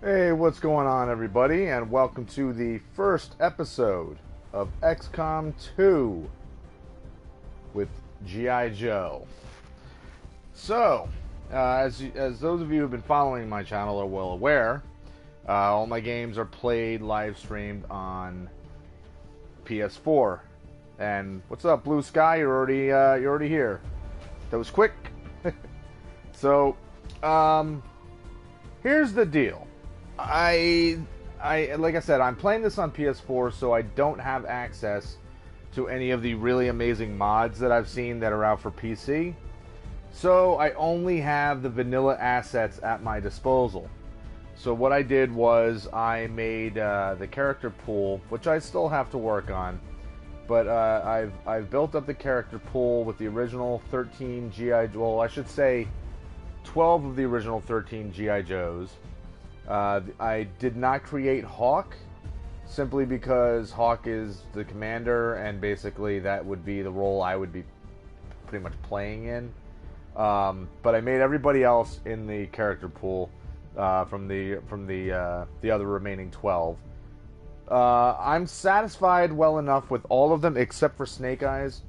Hey, what's going on, everybody, and welcome to the first episode of XCOM 2 with G.I. Joe. So, as those of you who have been following my channel are well aware, all my games are played live streamed on PS4. And what's up, Blue Sky? You're already here. That was quick. So, here's the deal. I like I said, I'm playing this on PS4, so I don't have access to any of the really amazing mods that I've seen that are out for PC. So I only have the vanilla assets at my disposal. So what I did was I made the character pool, which I still have to work on, but I've built up the character pool with the original 13 GI. Well, I should say 12 of the original 13 GI Joes. I did not create Hawk, simply because Hawk is the commander, and basically that would be the role I would be pretty much playing in. But I made everybody else in the character pool from the other remaining 12. I'm satisfied well enough with all of them except for Snake Eyes.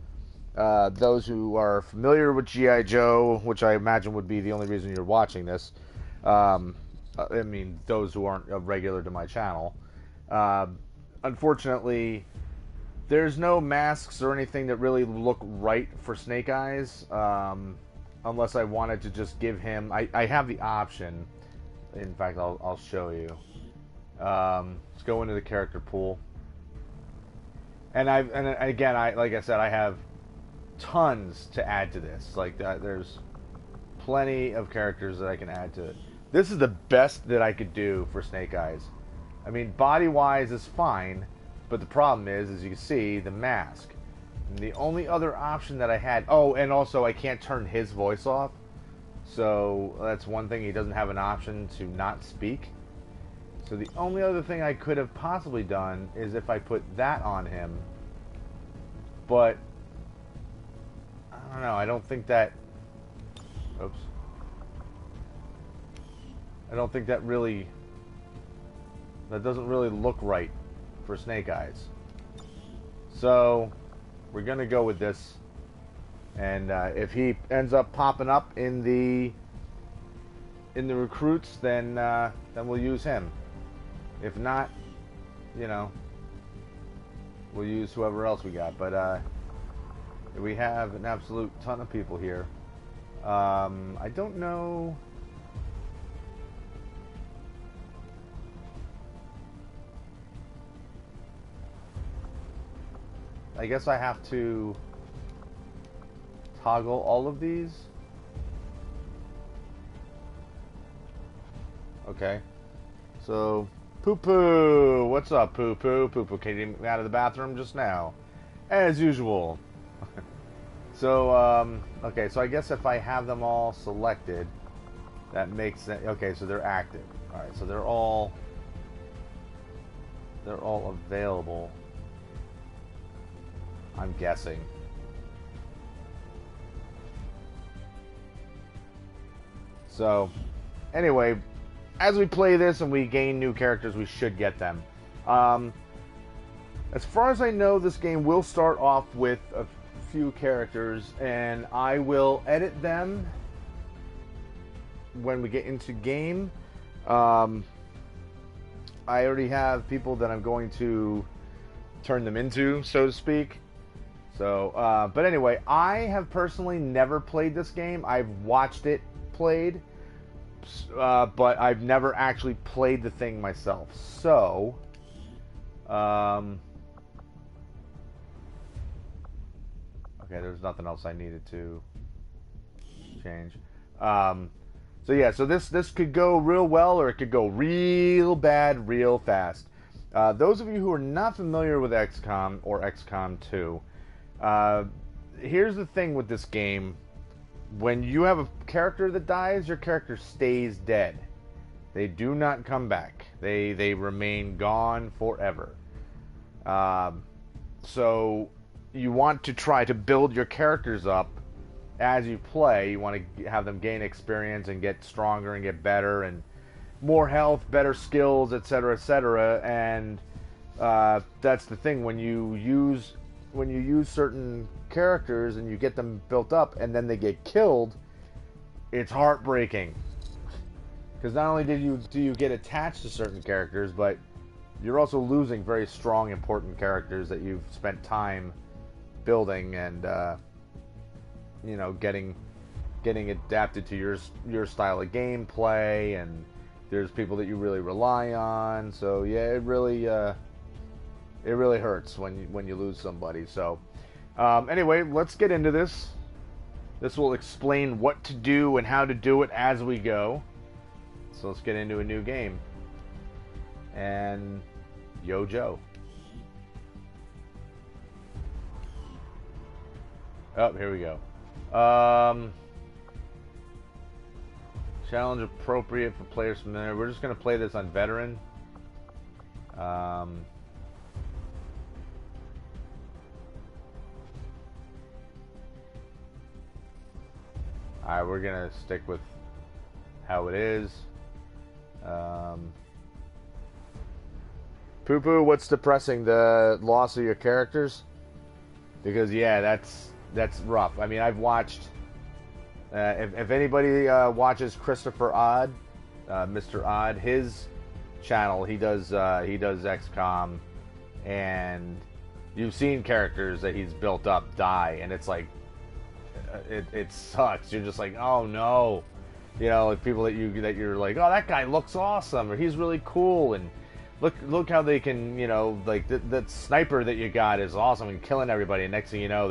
Those who are familiar with G.I. Joe, which I imagine would be the only reason you're watching this. I mean, those who aren't regular to my channel. Unfortunately, there's no masks or anything that really look right for Snake Eyes, unless I wanted to just give him... I have the option. In fact, I'll show you. Let's go into the character pool. And again, like I said, I have tons to add to this. Like, there's plenty of characters that I can add to it. This is the best that I could do for Snake Eyes. I mean, body-wise is fine, but the problem is, as you can see, the mask. And the only other option that I had... Oh, and also I can't turn his voice off. So that's one thing. He doesn't have an option to not speak. So the only other thing I could have possibly done is if I put that on him. But I don't know. I don't think that... Oops. I don't think that really... That doesn't really look right for Snake Eyes. So, we're going to go with this. And if he ends up popping up in the recruits, then we'll use him. If not, you know, we'll use whoever else we got. But we have an absolute ton of people here. I don't know... I guess I have to toggle all of these. Okay. So, Poo-Poo! What's up, Poo-Poo? Poo-Poo came out of the bathroom just now. As usual. So, okay, so I guess if I have them all selected, that makes sense. Okay, so they're active. Alright, so they're all available. I'm guessing. So, anyway, as we play this and we gain new characters, we should get them. As far as I know, this game will start off with a few characters, and I will edit them when we get into game. I already have people that I'm going to turn them into, so to speak. So, but anyway, I have personally never played this game. I've watched it played, but I've never actually played the thing myself. So, okay, there's nothing else I needed to change. So yeah, so this could go real well, or it could go real bad, real fast. Those of you who are not familiar with XCOM or XCOM 2, here's the thing with this game. When you have a character that dies, your character stays dead. They do not come back. They remain gone forever. So you want to try to build your characters up as you play. You want to have them gain experience and get stronger and get better and more health, better skills, etc., etc. And that's the thing, when you use certain characters and you get them built up and then they get killed, it's heartbreaking. Because not only do you get attached to certain characters, but you're also losing very strong, important characters that you've spent time building and getting adapted to your style of gameplay, and there's people that you really rely on. So yeah, it really hurts when you lose somebody. So anyway, let's get into this. This will explain what to do and how to do it as we go. So let's get into a new game. And Yo Joe. Oh, here we go. Challenge appropriate for players familiar. We're just going to play this on veteran. Alright, we're going to stick with how it is. Poo Poo, what's depressing? The loss of your characters? Because yeah, that's rough. I mean, I've watched. If anybody watches Christopher Odd, Mr. Odd, his channel, he does XCOM, and you've seen characters that he's built up die, and it's like it sucks. You're just like, oh no. Like people that you're like, oh, that guy looks awesome, or he's really cool, and look how they can, like that sniper that you got is awesome and killing everybody, and next thing you know,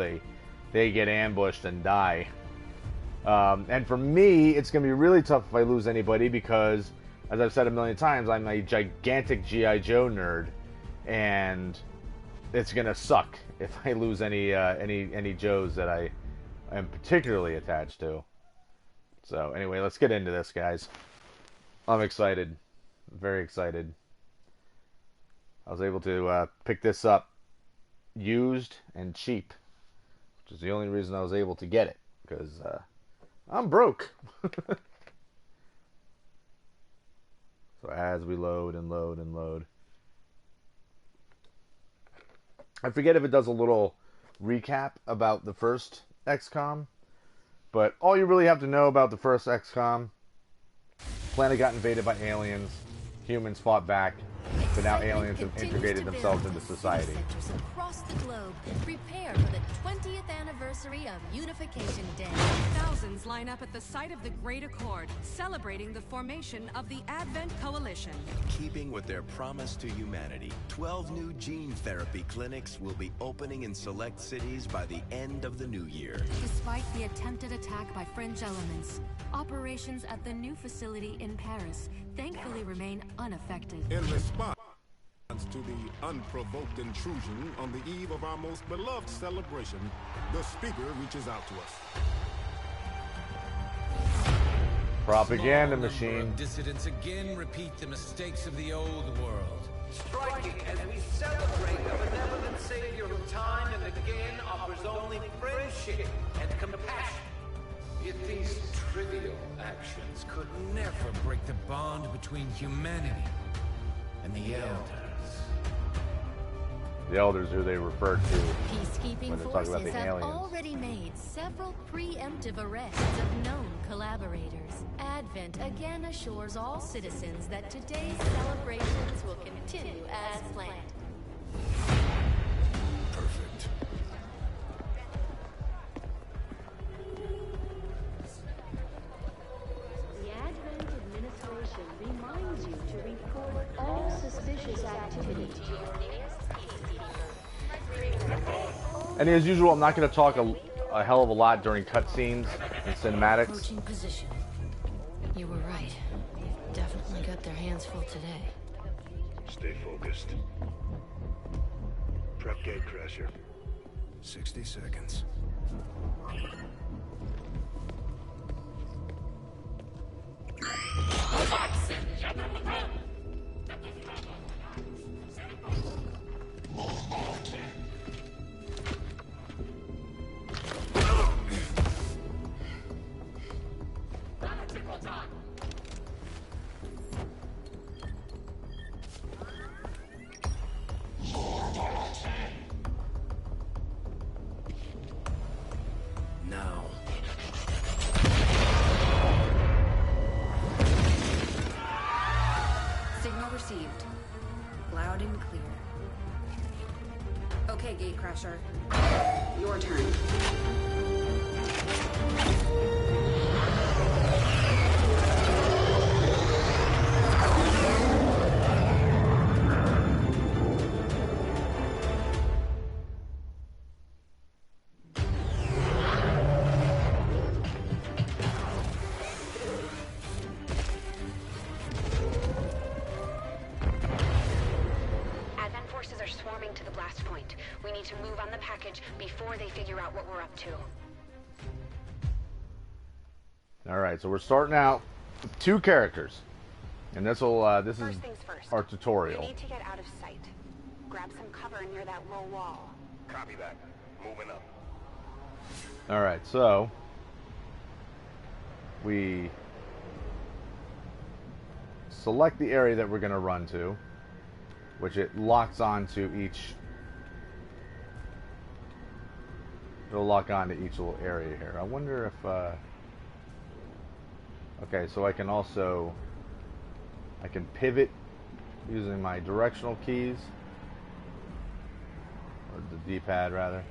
they get ambushed and die. And for me, it's gonna be really tough if I lose anybody, because, as I've said a million times, I'm a gigantic G.I. Joe nerd, and it's gonna suck if I lose any Joes that I am particularly attached to. So anyway, let's get into this, guys. I'm excited. Very excited. I was able to pick this up used and cheap, which is the only reason I was able to get it, because I'm broke. So as we load and load and load. I forget if it does a little recap about the first XCOM. But all you really have to know about the first XCOM: planet got invaded by aliens, humans fought back, but now aliens have integrated themselves into society. Across the globe, prepare for the 20th anniversary of Unification Day. Thousands line up at the site of the Great Accord, celebrating the formation of the Advent Coalition. Keeping with their promise to humanity, 12 new gene therapy clinics will be opening in select cities by the end of the new year. Despite the attempted attack by fringe elements, operations at the new facility in Paris thankfully remain unaffected. In response to the unprovoked intrusion on the eve of our most beloved celebration, the speaker reaches out to us. Propaganda machine. Dissidents again repeat the mistakes of the old world. Striking as we celebrate a benevolent savior who time and again offers only friendship and compassion. Yet these trivial actions could never break the bond between humanity and the Elders. The Elders, who they refer to Peacekeeping when they talk about forces the have aliens. already made several preemptive arrests of known collaborators. Advent again assures all citizens that today's celebrations will continue as planned. Perfect. The Advent administration reminds you to report all suspicious activity to your nearest peacekeeper. And as usual, I'm not going to talk a hell of a lot during cutscenes and cinematics. Approaching position. You were right. They've definitely got their hands full today. Stay focused. Prep gate crasher. 60 seconds. Crusher. Your turn. Advent forces are swarming to the blast point. We need to move on the package before they figure out what we're up to. Alright, so we're starting out with 2 characters. And this is First things first. our tutorial. We need to get out of sight. Grab some cover near that low wall. Copy that. Moving up. Alright, so we select the area that we're going to run to, which it locks onto each. It'll lock onto each little area here. I wonder if okay, so I can pivot using my directional keys, or the D-pad rather,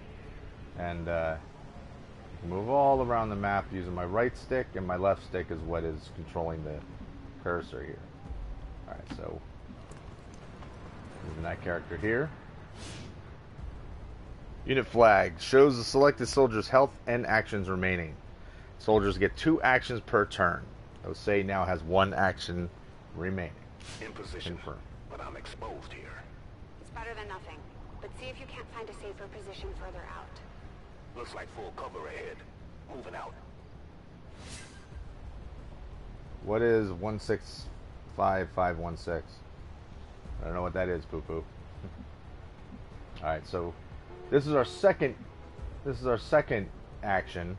and move all around the map using my right stick, and my left stick is what is controlling the cursor here. Alright, so moving that character here. Unit flag shows the selected soldier's health and actions remaining. Soldiers get 2 actions per turn. Osei now has 1 action remaining. In position. Confirm. But I'm exposed here. It's better than nothing. But see if you can't find a safer position further out. Looks like full cover ahead. Moving out. What is 165516? I don't know what that is, poo poo. Alright, so this is our second action,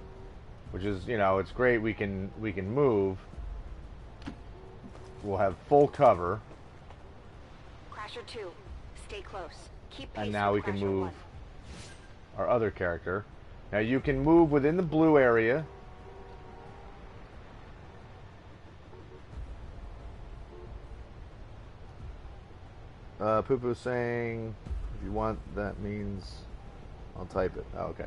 which is, you know, it's great, we can move. We'll have full cover. Crasher 2, stay close. Keep pace And now we with can Crasher move 1. our other character. Now you can move within the blue area. Poo Poo saying, if you want, that means I'll type it. Oh, okay.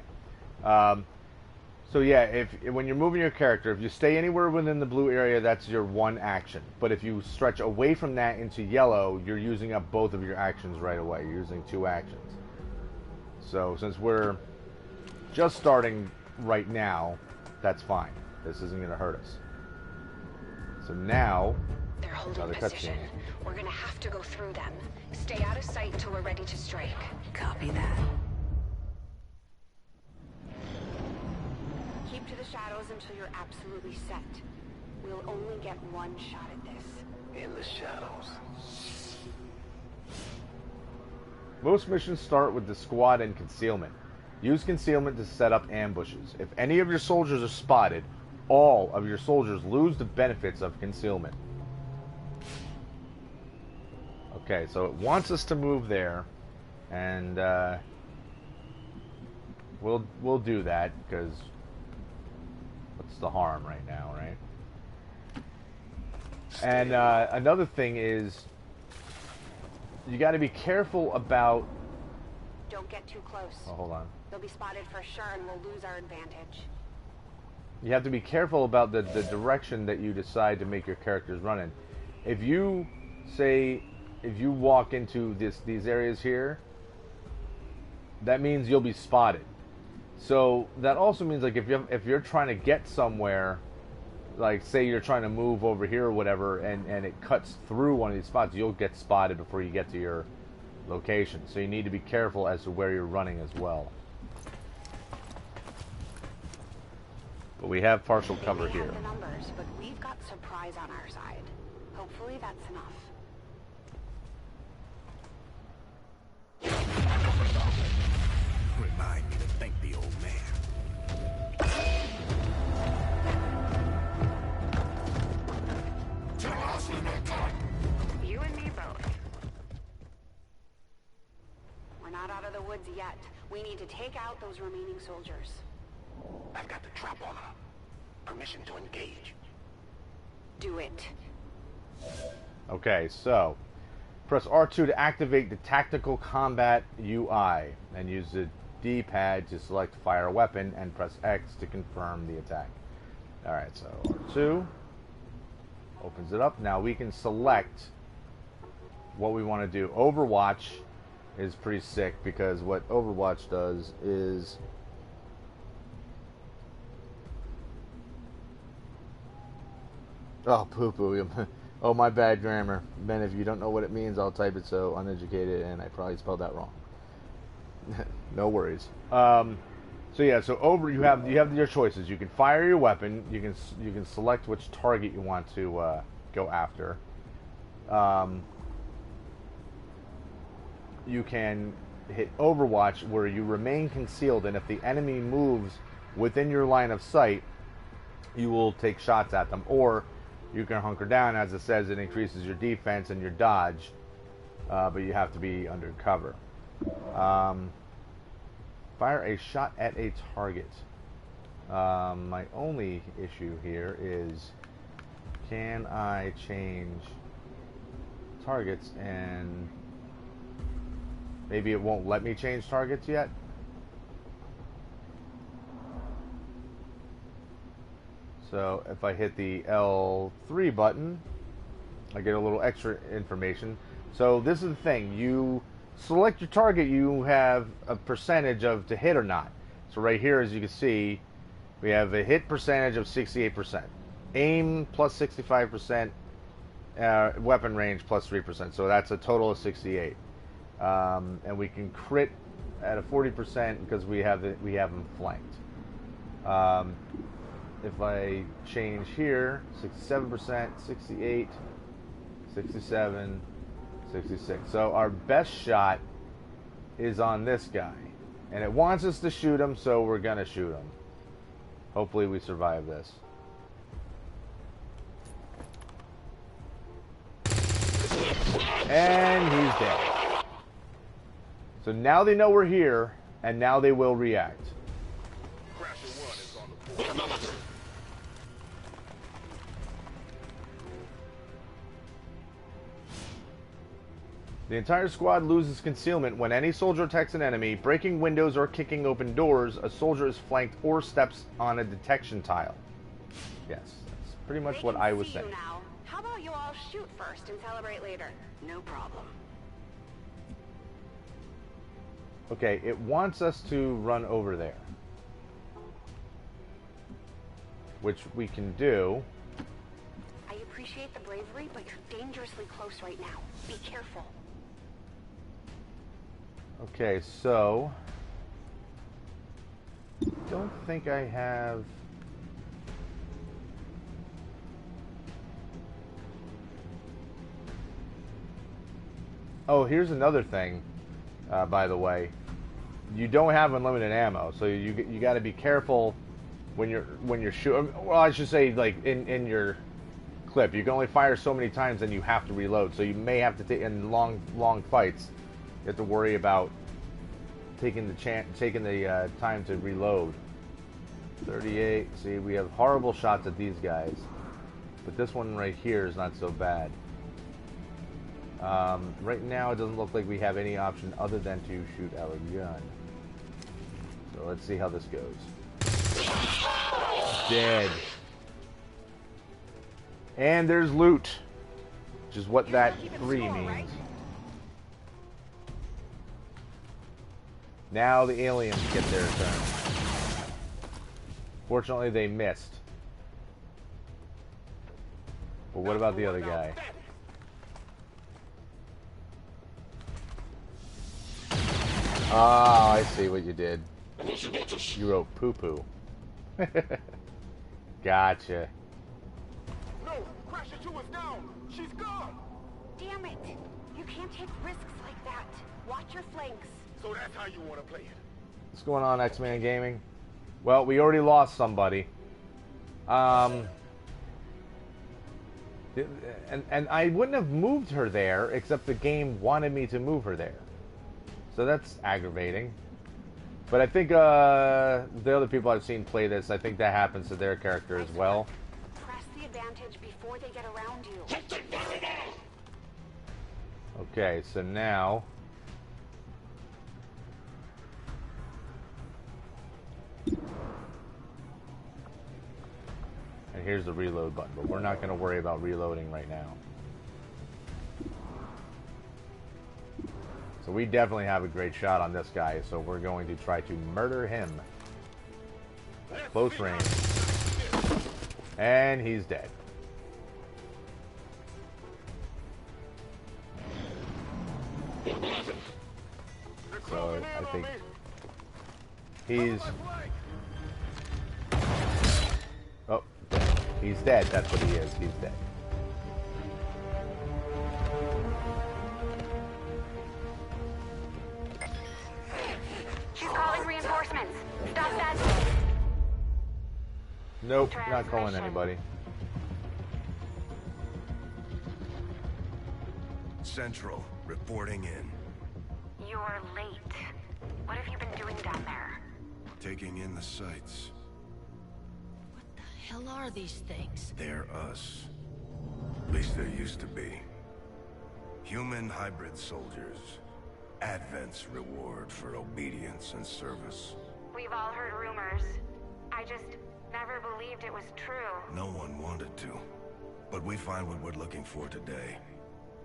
So yeah, when you're moving your character, if you stay anywhere within the blue area, that's your 1 action. But if you stretch away from that into yellow, you're using up both of your actions right away. You're using 2 actions. So since we're just starting right now, that's fine. This isn't going to hurt us. So now, They're holding another position. cutscene. We're gonna have to go through them. Stay out of sight until we're ready to strike. Copy that. Keep to the shadows until you're absolutely set. We'll only get 1 shot at this. In the shadows. Most missions start with the squad and concealment. Use concealment to set up ambushes. If any of your soldiers are spotted, all of your soldiers lose the benefits of concealment. Okay, so it wants us to move there, and we'll do that, because what's the harm right now, right? And another thing is, you got to be careful about. Don't get too close. Oh, hold on. They'll be spotted for sure and we'll lose our advantage. You have to be careful about the direction that you decide to make your characters run in. If you walk into these areas here, that means you'll be spotted. So that also means, like, if you're trying to get somewhere, like say you're trying to move over here or whatever, and it cuts through one of these spots, you'll get spotted before you get to your location. So you need to be careful as to where you're running as well. But we have partial cover They may here. have the numbers, but we've got surprise on our side. Hopefully that's enough. Remind me to thank the old man. You and me both. We're not out of the woods yet. We need to take out those remaining soldiers. I've got the trap on him. Permission to engage. Do it. Okay, so Press R2 to activate the Tactical Combat UI, and use the D-pad to select fire a weapon, and press X to confirm the attack. Alright, so R2 opens it up. Now we can select what we want to do. Overwatch is pretty sick, because what Overwatch does is poo-poo. Oh, my bad grammar. Ben, if you don't know what it means, I'll type it so uneducated, and I probably spelled that wrong. No worries. So yeah, so you have your choices. You can fire your weapon. You can select which target you want to go after. You can hit Overwatch, where you remain concealed, and if the enemy moves within your line of sight, you will take shots at them. Or you can hunker down. As it says, it increases your defense and your dodge, but you have to be under cover. Fire a shot at a target. My only issue here is, can I change targets? And maybe it won't let me change targets yet. So if I hit the L3 button, I get a little extra information. So this is the thing. You select your target, you have a percentage of to hit or not. So right here, as you can see, we have a hit percentage of 68%. Aim plus 65%. Weapon range plus 3%. So that's a total of 68. And we can crit at a 40% because we have them flanked. If I change here, 67%, 68, 67, 66. So our best shot is on this guy. And it wants us to shoot him, so we're going to shoot him. Hopefully we survive this. And he's dead. So now they know we're here, and now they will react. The entire squad loses concealment when any soldier attacks an enemy. Breaking windows or kicking open doors, a soldier is flanked or steps on a detection tile. Yes, that's pretty much what I was saying. Now. How about you all shoot first and celebrate later? No problem. Okay, it wants us to run over there, which we can do. I appreciate the bravery, but you're dangerously close right now. Be careful. Okay, so don't think I have. Oh, here's another thing. By the way, you don't have unlimited ammo, so you got to be careful when you're shooting. Well, I should say, like in your clip, you can only fire so many times, and you have to reload. So you may have to take in long fights. You have to worry about taking the time to reload. 38. See, we have horrible shots at these guys, but this one right here is not so bad. Right now, it doesn't look like we have any option other than to shoot our gun. So let's see how this goes. Dead. And there's loot, which is what that 3 means. Now the aliens get their turn. Fortunately, they missed. But what about the other guy? Ah, I see what you did. You wrote poo-poo. Gotcha. No, Crasher 2 is down. She's gone. Damn it! You can't take risks like that. Watch your flanks. So that's how you want to play it. What's going on, X-Man Gaming? Well, we already lost somebody. And I wouldn't have moved her there, except the game wanted me to move her there. So that's aggravating. But I think the other people I've seen play this, I think that happens to their character as well. Press the advantage before they get around you. Okay, so now and here's the reload button, but we're not going to worry about reloading right now. So we definitely have a great shot on this guy, so we're going to try to murder him at close range. And he's dead. So I think he's... Oh, he's dead. That's what he is. He's dead. She's calling reinforcements. Stop that. Nope, not calling anybody. Central, reporting in. You're late. What have you been doing down there? Taking in the sights. What the hell are these things? They're us. At least there used to be. Human hybrid soldiers. Advent's reward for obedience and service. We've all heard rumors. I just never believed it was true. No one wanted to. But we find what we're looking for today.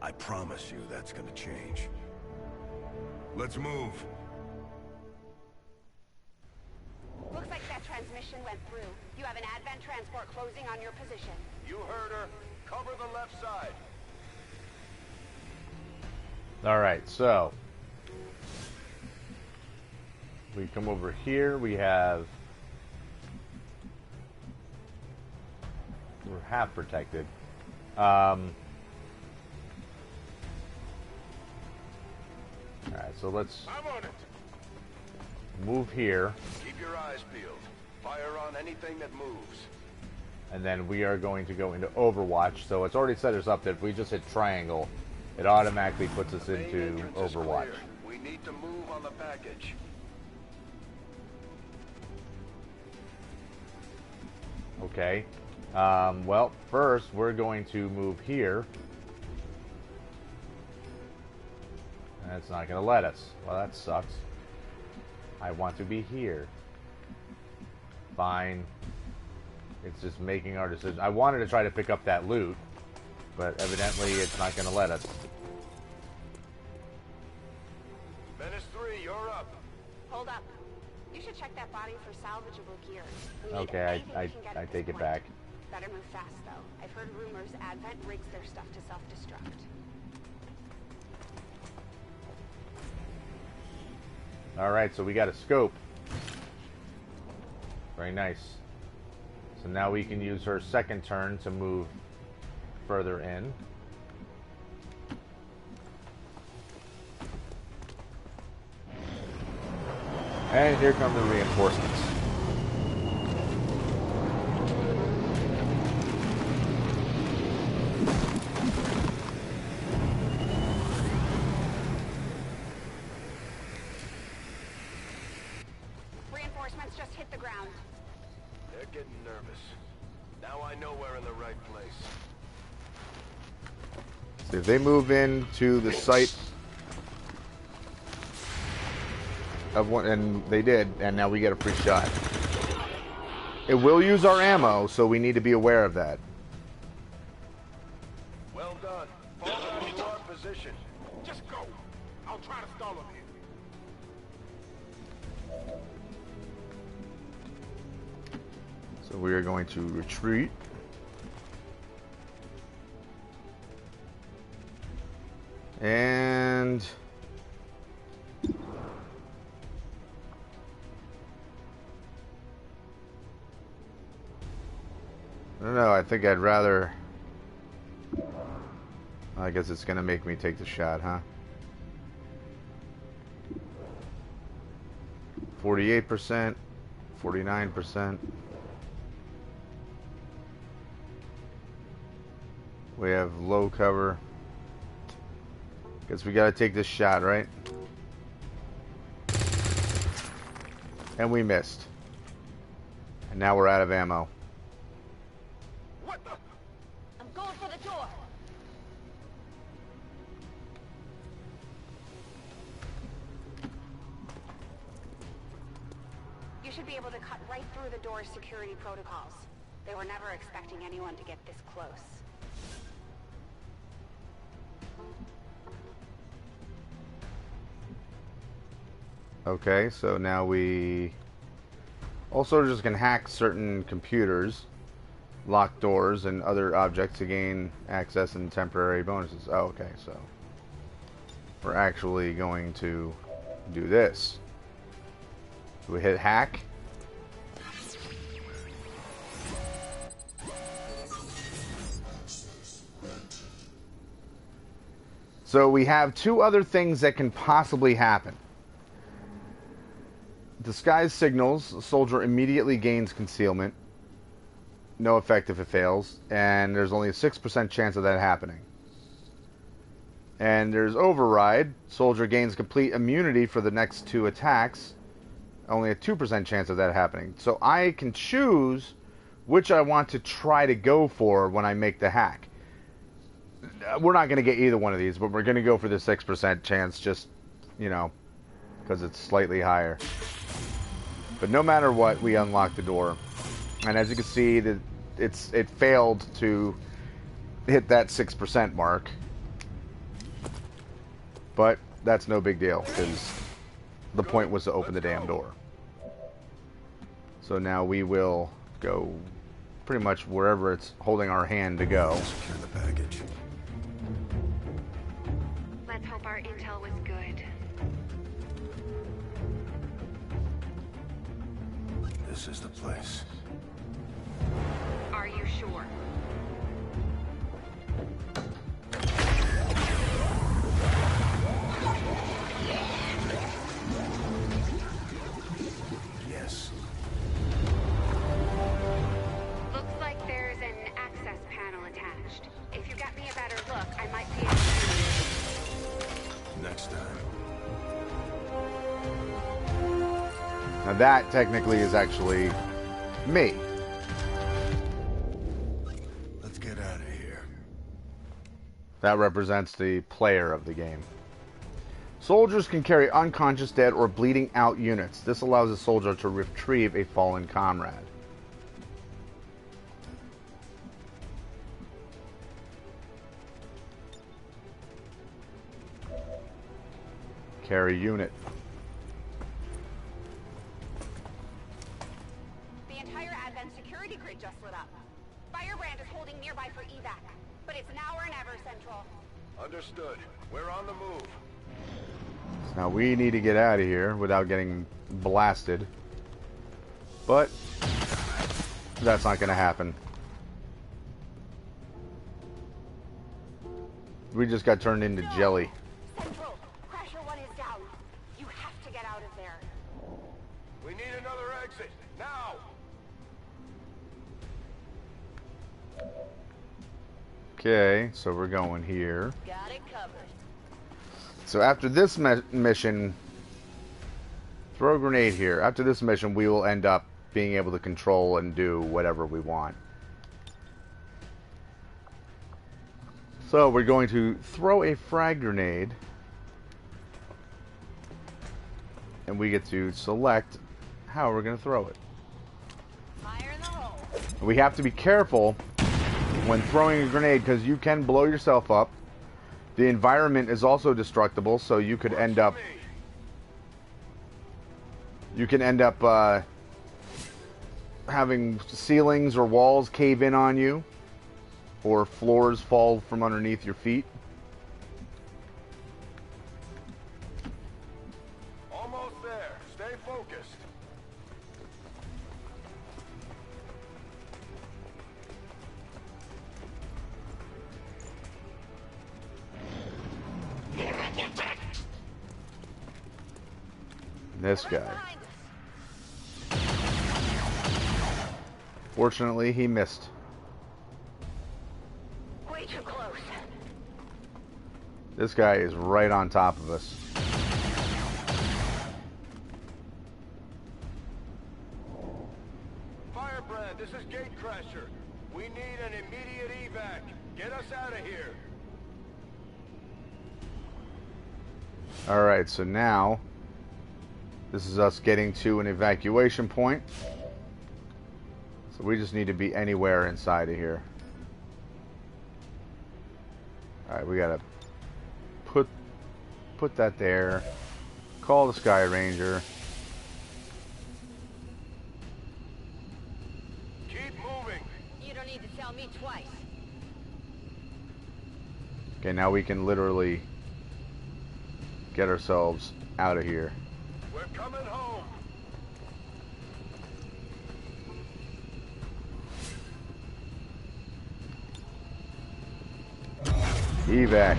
I promise you that's gonna change. Let's move. Looks like that transmission went through. You have an Advent transport closing on your position. You heard her. Cover the left side. Alright, so we come over here, we have... We're half protected. Alright, so let's move here. Keep your eyes peeled. Fire on anything that moves. And then we are going to go into Overwatch. So it's already set us up that if we just hit triangle, it automatically puts us into Overwatch. We need to move on the package. Okay. Well, first we're going to move here. And it's not going to let us. Well, that sucks. I want to be here. Fine. It's just making our decision. I wanted to try to pick up that loot, but evidently it's not going to let us. Menace 3, you're up. Hold up. You should check that body for salvageable gear. Okay, I take it back. Better move fast, though. I've heard rumors Advent rigs their stuff to self-destruct. Alright, so we got a scope. Very nice. So now we can use her second turn to move further in. And here come the reinforcements. Reinforcements just hit the ground. They're getting nervous. Now I know we're in the right place. So if they move into the site of one, and they did, and now we get a free shot. It will use our ammo, so we need to be aware of that. Well done. Fall down to our position. Just go. I'll try to stall him here. So we are going to retreat. And I don't know, I think I'd rather... I guess it's gonna make me take the shot, huh? 48%, 49%. We have low cover. Guess we gotta take this shot, right? And we missed. And now we're out of ammo. I'm going for the door. should be able to cut right through the door's security protocols. They were never expecting anyone to get this close. Okay, so now we also just can hack certain computers, lock doors, and other objects to gain access and temporary bonuses. Oh, okay, so we're actually going to do this. Do we hit hack? So we have two other things that can possibly happen. Disguise signals. The soldier immediately gains concealment. No effect if it fails. And there's only a 6% chance of that happening. And there's override. Soldier gains complete immunity for the next 2 attacks. Only a 2% chance of that happening. So I can choose which I want to try to go for when I make the hack. We're not going to get either one of these, but we're going to go for the 6% chance just, you know, because it's slightly higher. But no matter what, we unlock the door. And as you can see, it failed to hit that 6% mark. But that's no big deal, because the point was to open the damn door. So now we will go pretty much wherever it's holding our hand to go. Secure the package. Let's hope our intel was good. This is the place. Are you sure? Yes. Looks like there's an access panel attached. If you got me a better look, I might be able to... Next time. Now that technically is actually me. Let's get out of here. That represents the player of the game. Soldiers can carry unconscious, dead, or bleeding out units. This allows a soldier to retrieve a fallen comrade. Carry unit. The entire Advent security grid just lit up. Firebrand is holding nearby for evac, but it's now or never, Central. Understood. We're on the move. Now we need to get out of here without getting blasted. But that's not going to happen. We just got turned into jelly. Central, Crasher 1 is down. You have to get out of there. We need another exit. Now! Okay, so we're going here. Got it covered. So after this mission, throw a grenade here. After this mission, we will end up being able to control and do whatever we want. So we're going to throw a frag grenade. And we get to select how we're going to throw it. Fire in the hole. We have to be careful when throwing a grenade because you can blow yourself up. The environment is also destructible, so you could end up... having ceilings or walls cave in on you. Or floors fall from underneath your feet. Almost there. Stay focused. This guy. Fortunately, he missed. Way too close. This guy is right on top of us. Firebrand, this is Gatecrasher. We need an immediate evac. Get us out of here. Alright, so now This is us getting to an evacuation point. So we just need to be anywhere inside of here. Alright, we gotta put that there. Call the Sky Ranger. Keep moving. You don't need to tell me twice. Okay, now we can literally get ourselves out of here. We're coming home. Evac.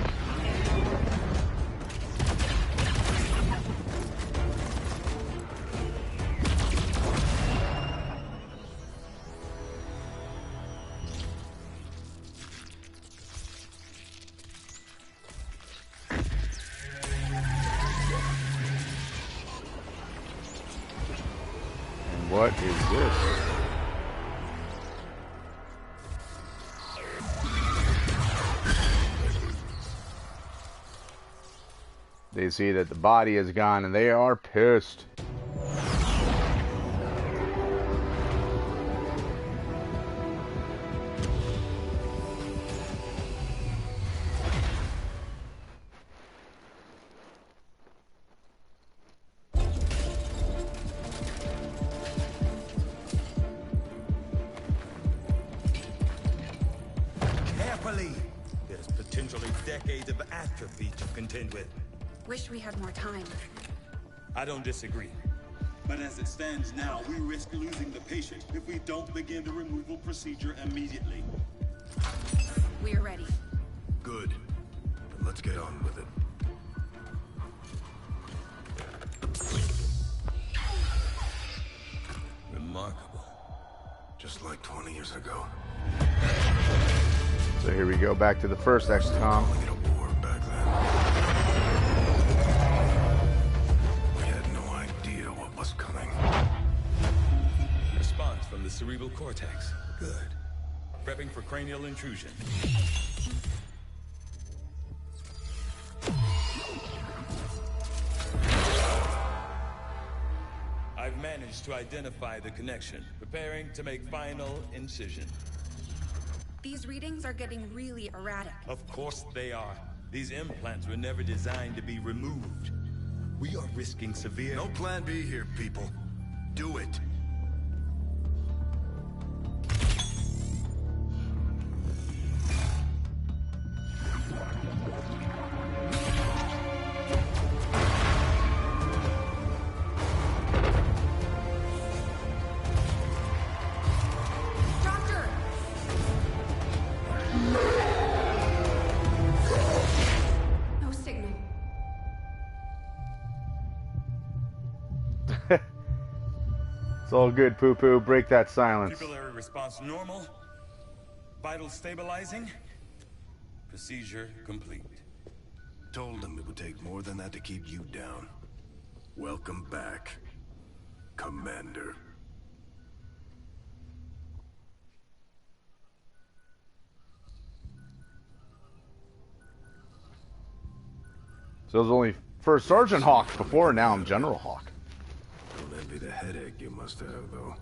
And what is this? They see that the body is gone and they are pissed. Carefully! There's potentially decades of atrophy to contend with. Wish we had more time. I don't disagree. But as it stands now, we risk losing the patient if we don't begin the removal procedure immediately. We're ready. Good. Then let's get on with it. Remarkable. Just like 20 years ago. So here we go back to the first XCOM. Calling it a war back then. We had no idea what was coming. Response from the cerebral cortex. Good. Prepping for cranial intrusion. I've managed to identify the connection. Preparing to make final incision. These readings are getting really erratic. Of course they are. These implants were never designed to be removed. We are risking severe... No plan B here, people. Do it. Doctor! No signal. It's all good, poo-poo. Break that silence. Pupillary response normal. Vital stabilizing. Procedure complete. Told them it would take more than that to keep you down. Welcome back, Commander. So it was only First Sergeant Hawk before, now I'm General Hawk. Don't envy the headache you must have, though.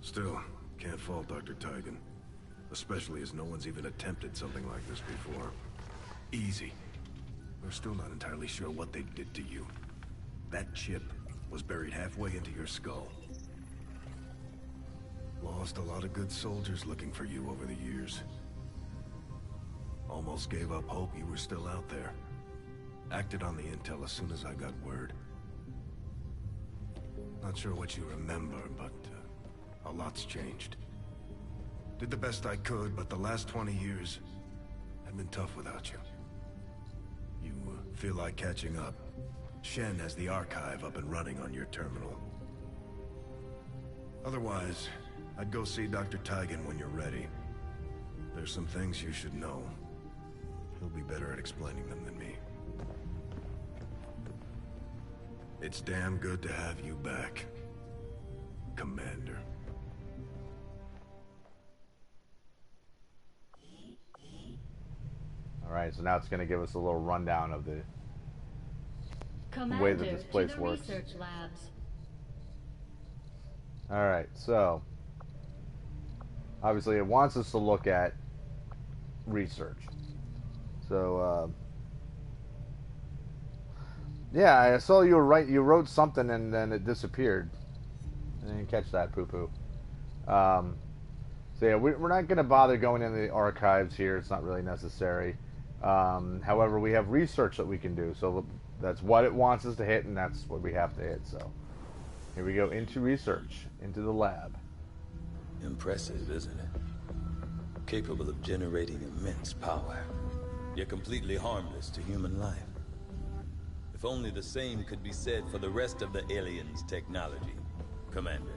Still, can't fault Dr. Tigan. Especially as no one's even attempted something like this before. Easy. We're still not entirely sure what they did to you. That chip was buried halfway into your skull. Lost a lot of good soldiers looking for you over the years. Almost gave up hope you were still out there. Acted on the intel as soon as I got word. Not sure what you remember, but a lot's changed. Did the best I could, but the last 20 years have been tough without you. You feel like catching up. Shen has the archive up and running on your terminal. Otherwise, I'd go see Dr. Tigan when you're ready. There's some things you should know. He'll be better at explaining them than me. It's damn good to have you back, Commander. Alright, so now it's going to give us a little rundown of Commander, way that this place to the works. research labs. Alright, so obviously it wants us to look at research. So, yeah, I saw you wrote something and then it disappeared. I didn't catch that, poo-poo. So yeah, we're not going to bother going into the archives here. It's not really necessary. However, we have research that we can do. So that's what it wants us to hit, and that's what we have to hit. So here we go into research, into the lab. Impressive, isn't it? Capable of generating immense power, yet completely harmless to human life. If only the same could be said for the rest of the aliens' technology, Commander.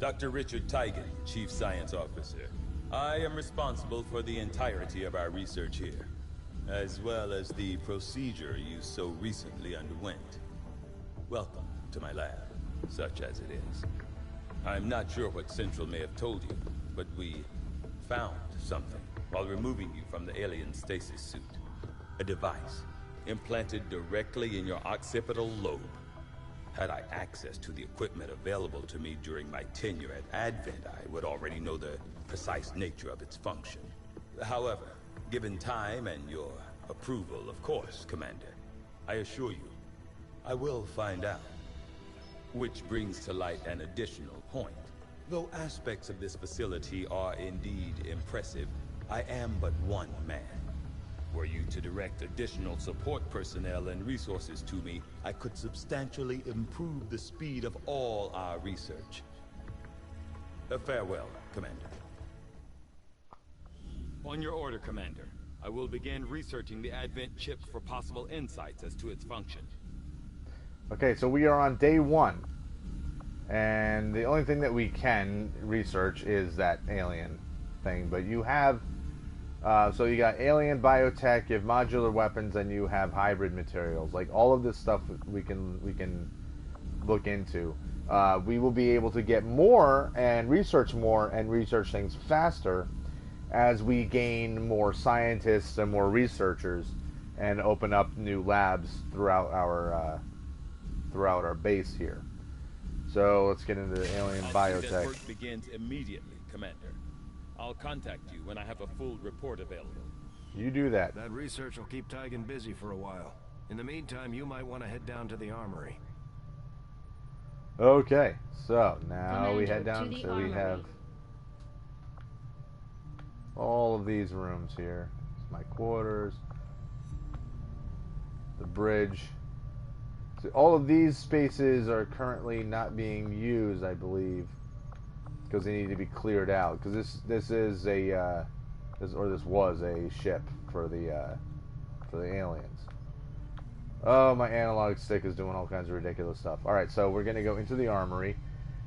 Dr. Richard Tigan, Chief Science Officer. I am responsible for the entirety of our research here, as well as the procedure you so recently underwent. Welcome to my lab, such as it is. I'm not sure what Central may have told you, but we found something while removing you from the alien stasis suit. A device implanted directly in your occipital lobe. Had I access to the equipment available to me during my tenure at Advent, I would already know the precise nature of its function. However, given time and your approval, of course, Commander, I assure you, I will find out. Which brings to light an additional point. Though aspects of this facility are indeed impressive, I am but one man. Were you to direct additional support personnel and resources to me, I could substantially improve the speed of all our research. Farewell, Commander. On your order, Commander. I will begin researching the Advent chip for possible insights as to its function. Okay, so we are on day 1. And the only thing that we can research is that alien thing. But you have... so you got alien biotech, you have modular weapons, and you have hybrid materials. Like, all of this stuff we can look into. We will be able to get more and research things faster as we gain more scientists and more researchers and open up new labs throughout our base here. So let's get into the alien biotech. That work begins immediately, Commander. I'll contact you when I have a full report available. You do that. That research will keep Tigan busy for a while. In the meantime, you might want to head down to the armory. Okay, so now Commander, we head down, to the so we armory. have all of these rooms here. It's my quarters, the bridge. So all of these spaces are currently not being used, I believe, because they need to be cleared out. Because this is a this was a ship for the aliens. Oh, my analog stick is doing all kinds of ridiculous stuff. All right, so we're gonna go into the armory,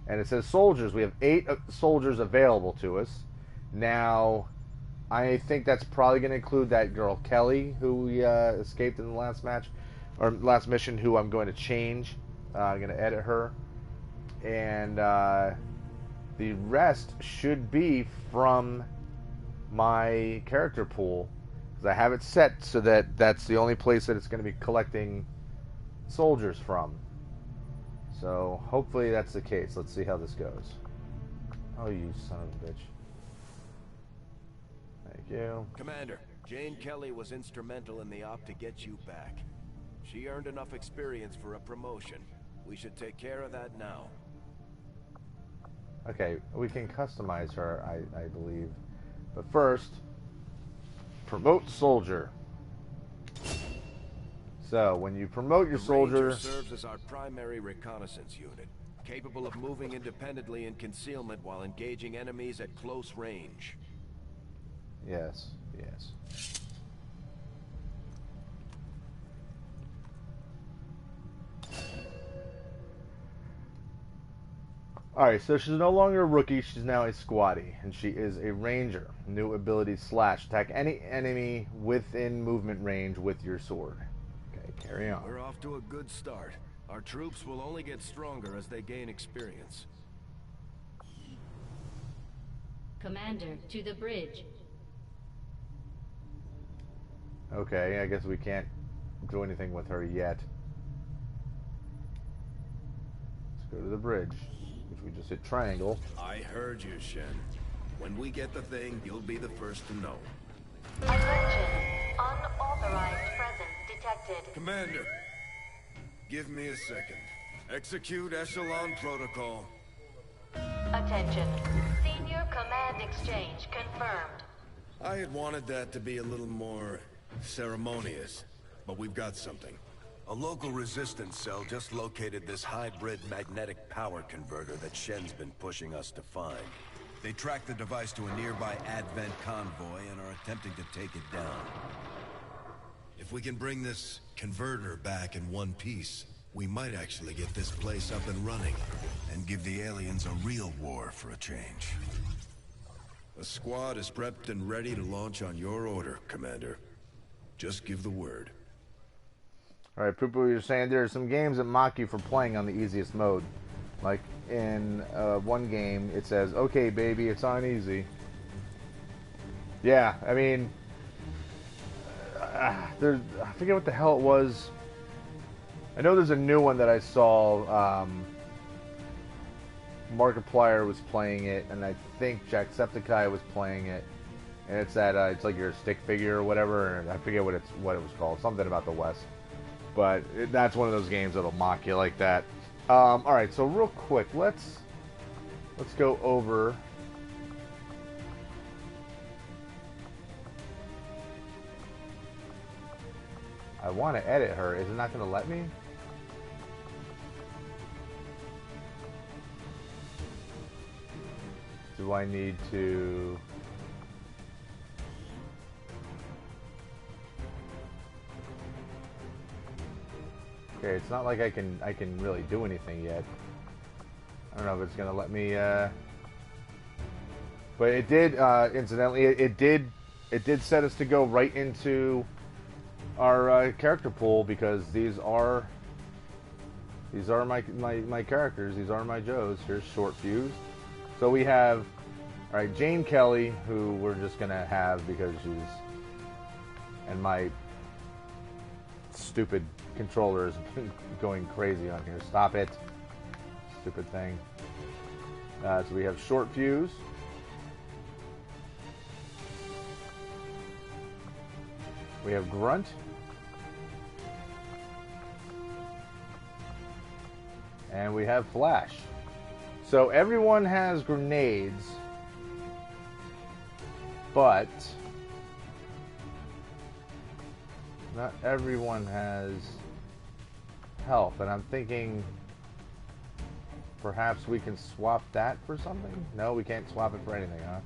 and it says soldiers. We have 8 soldiers available to us now. I think that's probably gonna include that girl Kelly who we escaped in the last match or last mission. Who I'm going to change. I'm gonna edit her, and the rest should be from my character pool, because I have it set so that that's the only place that it's going to be collecting soldiers from. So hopefully that's the case. Let's see how this goes. Oh, you son of a bitch. Thank you. Commander, Jane Kelly was instrumental in the op to get you back. She earned enough experience for a promotion. We should take care of that now. Okay, we can customize her, I believe. But first, promote soldier. So, when you promote your soldier... Ranger serves as our primary reconnaissance unit, capable of moving independently in concealment while engaging enemies at close range. Yes, yes. Alright, so she's no longer a rookie, she's now a squatty, and she is a ranger. New ability / attack any enemy within movement range with your sword. Okay, carry on. We're off to a good start. Our troops will only get stronger as they gain experience. Commander, to the bridge. Okay, I guess we can't do anything with her yet. Go to the bridge, which we just hit triangle. I heard you, Shen. When we get the thing, you'll be the first to know. Attention. Unauthorized presence detected. Commander, give me a second. Execute Echelon Protocol. Attention. Senior Command Exchange confirmed. I had wanted that to be a little more ceremonious, but we've got something. A local resistance cell just located this hybrid magnetic power converter that Shen's been pushing us to find. They tracked the device to a nearby Advent convoy and are attempting to take it down. If we can bring this converter back in one piece, we might actually get this place up and running and give the aliens a real war for a change. The squad is prepped and ready to launch on your order, Commander. Just give the word. Alright, Poo-Poo, you're saying there are some games that mock you for playing on the easiest mode. Like, in one game, it says, okay, baby, it's on easy. Yeah, I mean... I forget what the hell it was. I know there's a new one that I saw. Markiplier was playing it, and I think Jacksepticeye was playing it. And it's that it's like your stick figure or whatever. And I forget what it was called. Something about the West. But that's one of those games that'll mock you like that. All right, so real quick, let's go over. I want to edit her. Is it not going to let me? Do I need to... Okay, it's not like I can really do anything yet. I don't know if it's gonna let me. But it did. Incidentally, it did set us to go right into our character pool because these are my characters. These are my Joes. Here's Short Fuse. So we have, all right, Jane Kelly, who we're just gonna have because she's, and my stupid controller is going crazy on here. Stop it, stupid thing. So we have Short Fuse. We have Grunt. And we have Flash. So everyone has grenades, but not everyone has health. And I'm thinking perhaps we can swap that for something? No, we can't swap it for anything, huh?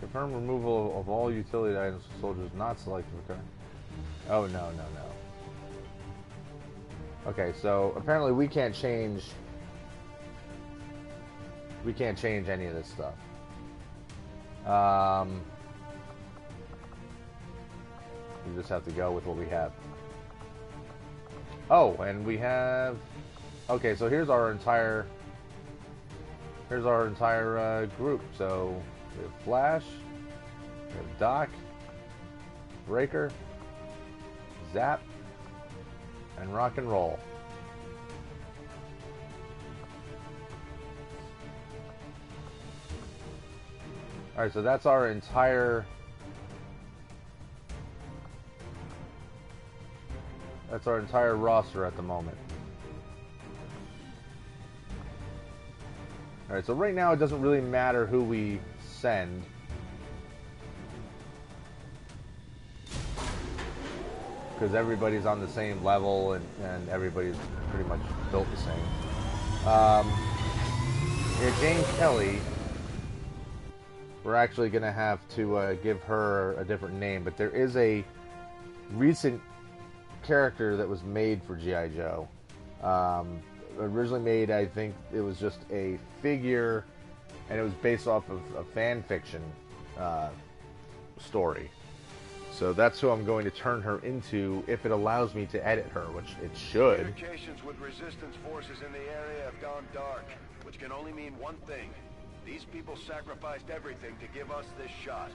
Confirm removal of all utility items for soldiers not selected. Okay. Oh, no. Okay, so apparently we can't change any of this stuff. We just have to go with what we have. Oh, and we have... Okay, so here's our entire group. So we have Flash, we have Doc, Breaker, Zap, and Rock and Roll. Alright, so that's our entire roster at the moment. Alright, so right now it doesn't really matter who we send. Because everybody's on the same level and everybody's pretty much built the same. Yeah, Jane Kelly, we're actually going to have to give her a different name, but there is a recent character that was made for G.I. Joe. Originally made, I think it was just a figure, and it was based off of a fan fiction story. So that's who I'm going to turn her into if it allows me to edit her, which it should. Communications with resistance forces in the area have gone dark, which can only mean one thing. These people sacrificed everything to give us this shot.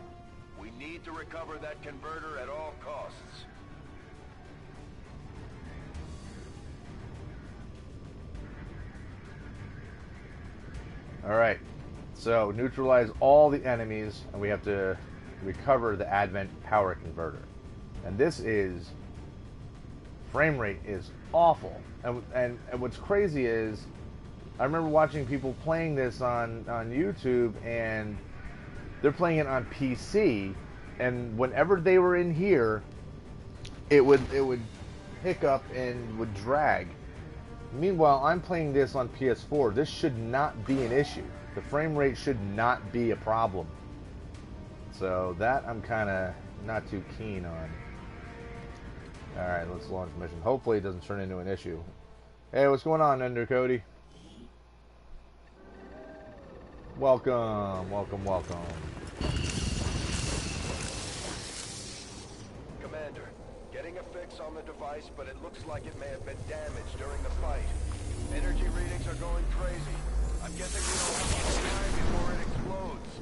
We need to recover that converter at all costs. Alright, so neutralize all the enemies, and we have to recover the Advent power converter. And this is... frame rate is awful. And what's crazy is, I remember watching people playing this on YouTube, and they're playing it on PC, and whenever they were in here, it would hiccup and would drag. Meanwhile, I'm playing this on PS4. This should not be an issue. The frame rate should not be a problem. So that I'm kind of not too keen on. Alright, let's launch mission. Hopefully it doesn't turn into an issue. Hey, what's going on, Ender Cody? Welcome, welcome, welcome. Commander, getting a fix on the device, but it looks like it may have been damaged during the fight. Energy readings are going crazy. I'm guessing we don't have much time before it explodes.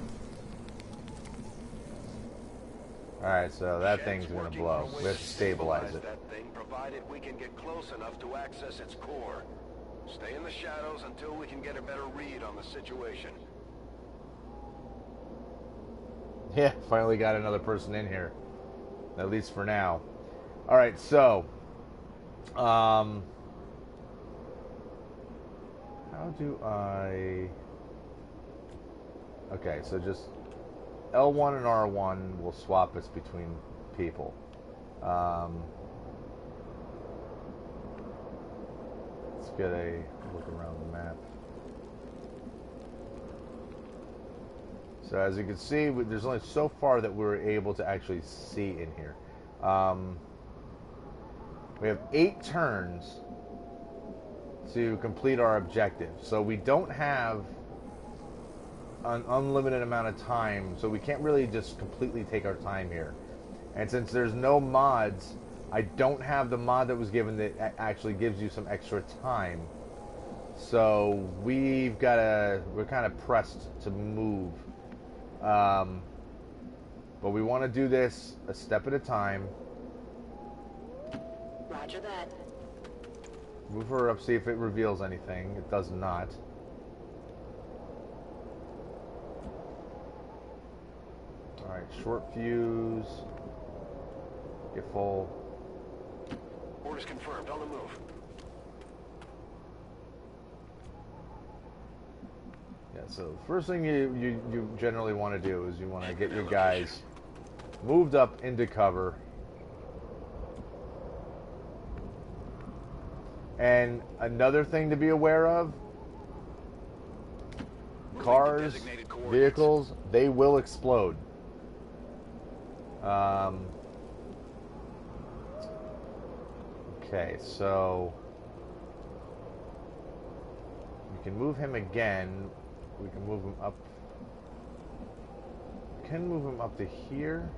Alright, so that thing's gonna blow. We have to stabilize it. That thing, provided we can get close enough to access its core. Stay in the shadows until we can get a better read on the situation. Yeah, finally got another person in here. At least for now. Alright, so... how do I... Okay, so just... L1 and R1 will swap us between people. Let's get a look around the map. So as you can see, there's only so far that we're able to actually see in here. We have 8 turns to complete our objective. So we don't have an unlimited amount of time, so we can't really just completely take our time here. And since there's no mods, I don't have the mod that was given that actually gives you some extra time. So we're kind of pressed to move. But we want to do this a step at a time. Roger that. Move her up, see if it reveals anything. It does not. Alright, short fuse. Get full. Orders confirmed. On the move. Yeah, so the first thing you generally want to do is you want to get your guys moved up into cover. And another thing to be aware of, cars, vehicles, they will explode. Okay, so we can move him again. We can move him up. We can move him up to here.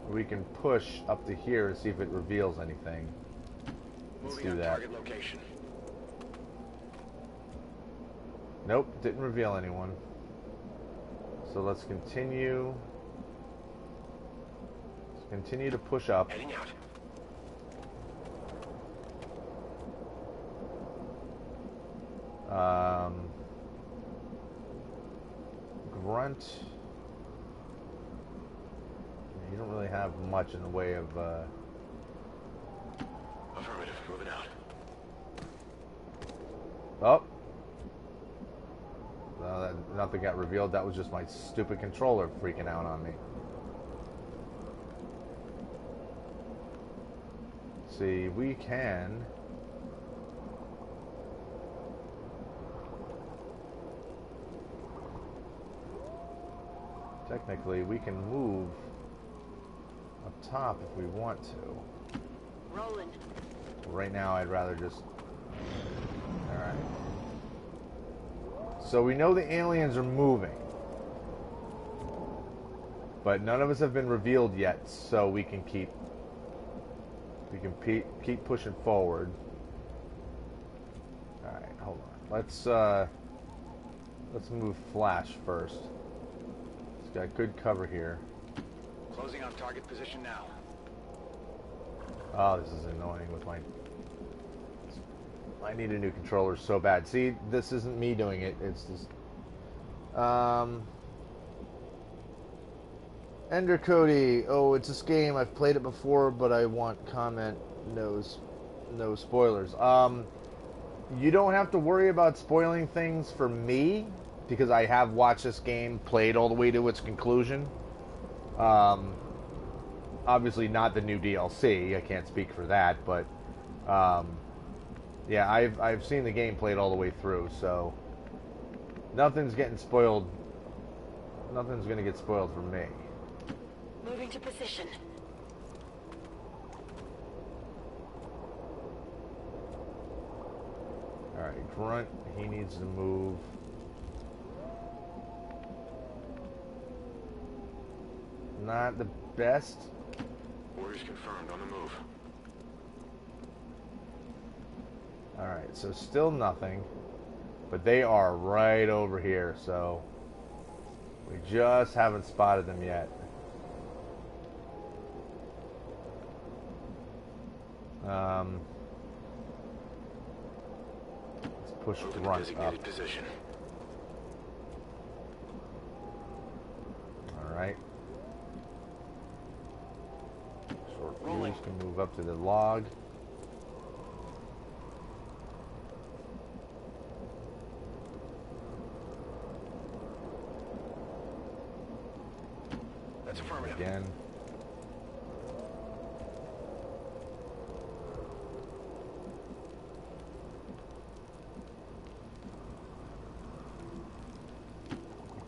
Or we can push up to here and see if it reveals anything. Let's do that. Target location. Nope, didn't reveal anyone. So let's continue. Let's continue to push up. Heading out. Grunt. You don't really have much in the way of Affirmative. Moving out. Oh. Nothing got revealed. That was just my stupid controller freaking out on me. Let's see, we can... Technically, we can move up top if we want to. Rolling. Right now, I'd rather just... Alright. So we know the aliens are moving. But none of us have been revealed yet, so we can keep pushing forward. All right, hold on. Let's move Flash first. He's got good cover here. Closing on target position now. Oh, this is annoying with my... I need a new controller so bad. See, this isn't me doing it. It's just... Ender Cody. Oh, it's this game. I've played it before, but I want comment. No spoilers. You don't have to worry about spoiling things for me, because I have watched this game, played all the way to its conclusion. Obviously not the new DLC. I can't speak for that, but yeah, I've seen the game played all the way through, so nothing's getting spoiled. Nothing's gonna get spoiled for me. Moving to position. Alright, Grunt, he needs to move. Not the best. Orders confirmed, on the move. Alright, so still nothing. But they are right over here, so we just haven't spotted them yet. Let's push Grunt up. Position. Alright. Short fuse can move up to the log. That's affirmative. Again.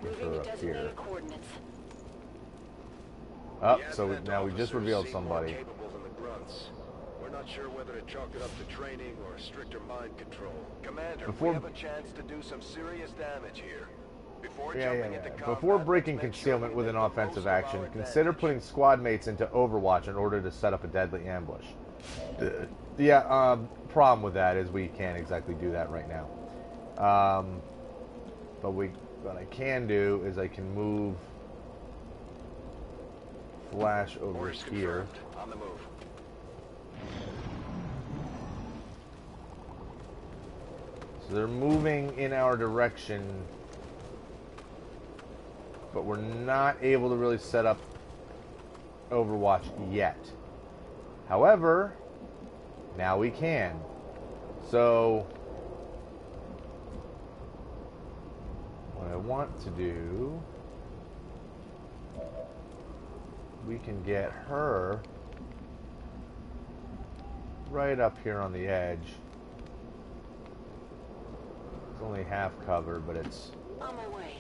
Moving to designated coordinates. Oh, so now we just revealed somebody. We're not sure whether to chalk it up to training or stricter mind control. Commander, Before, we have a chance to do some serious damage here. Before breaking concealment with an offensive action, consider putting squad mates into Overwatch in order to set up a deadly ambush. Yeah, problem with that is we can't exactly do that right now. But what I can do is I can move Flash over here. On the move. So they're moving in our direction, but we're not able to really set up Overwatch yet. However, now we can. So what I want to do, we can get her right up here on the edge. It's only half cover, but it's on my way.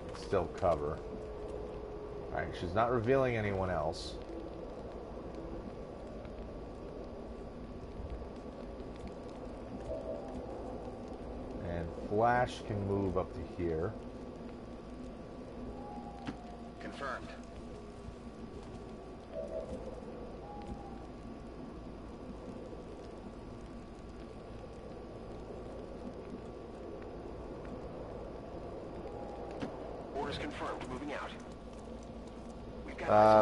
It's still cover. Alright, she's not revealing anyone else. And Flash can move up to here. Confirmed. Orders confirmed. Moving out.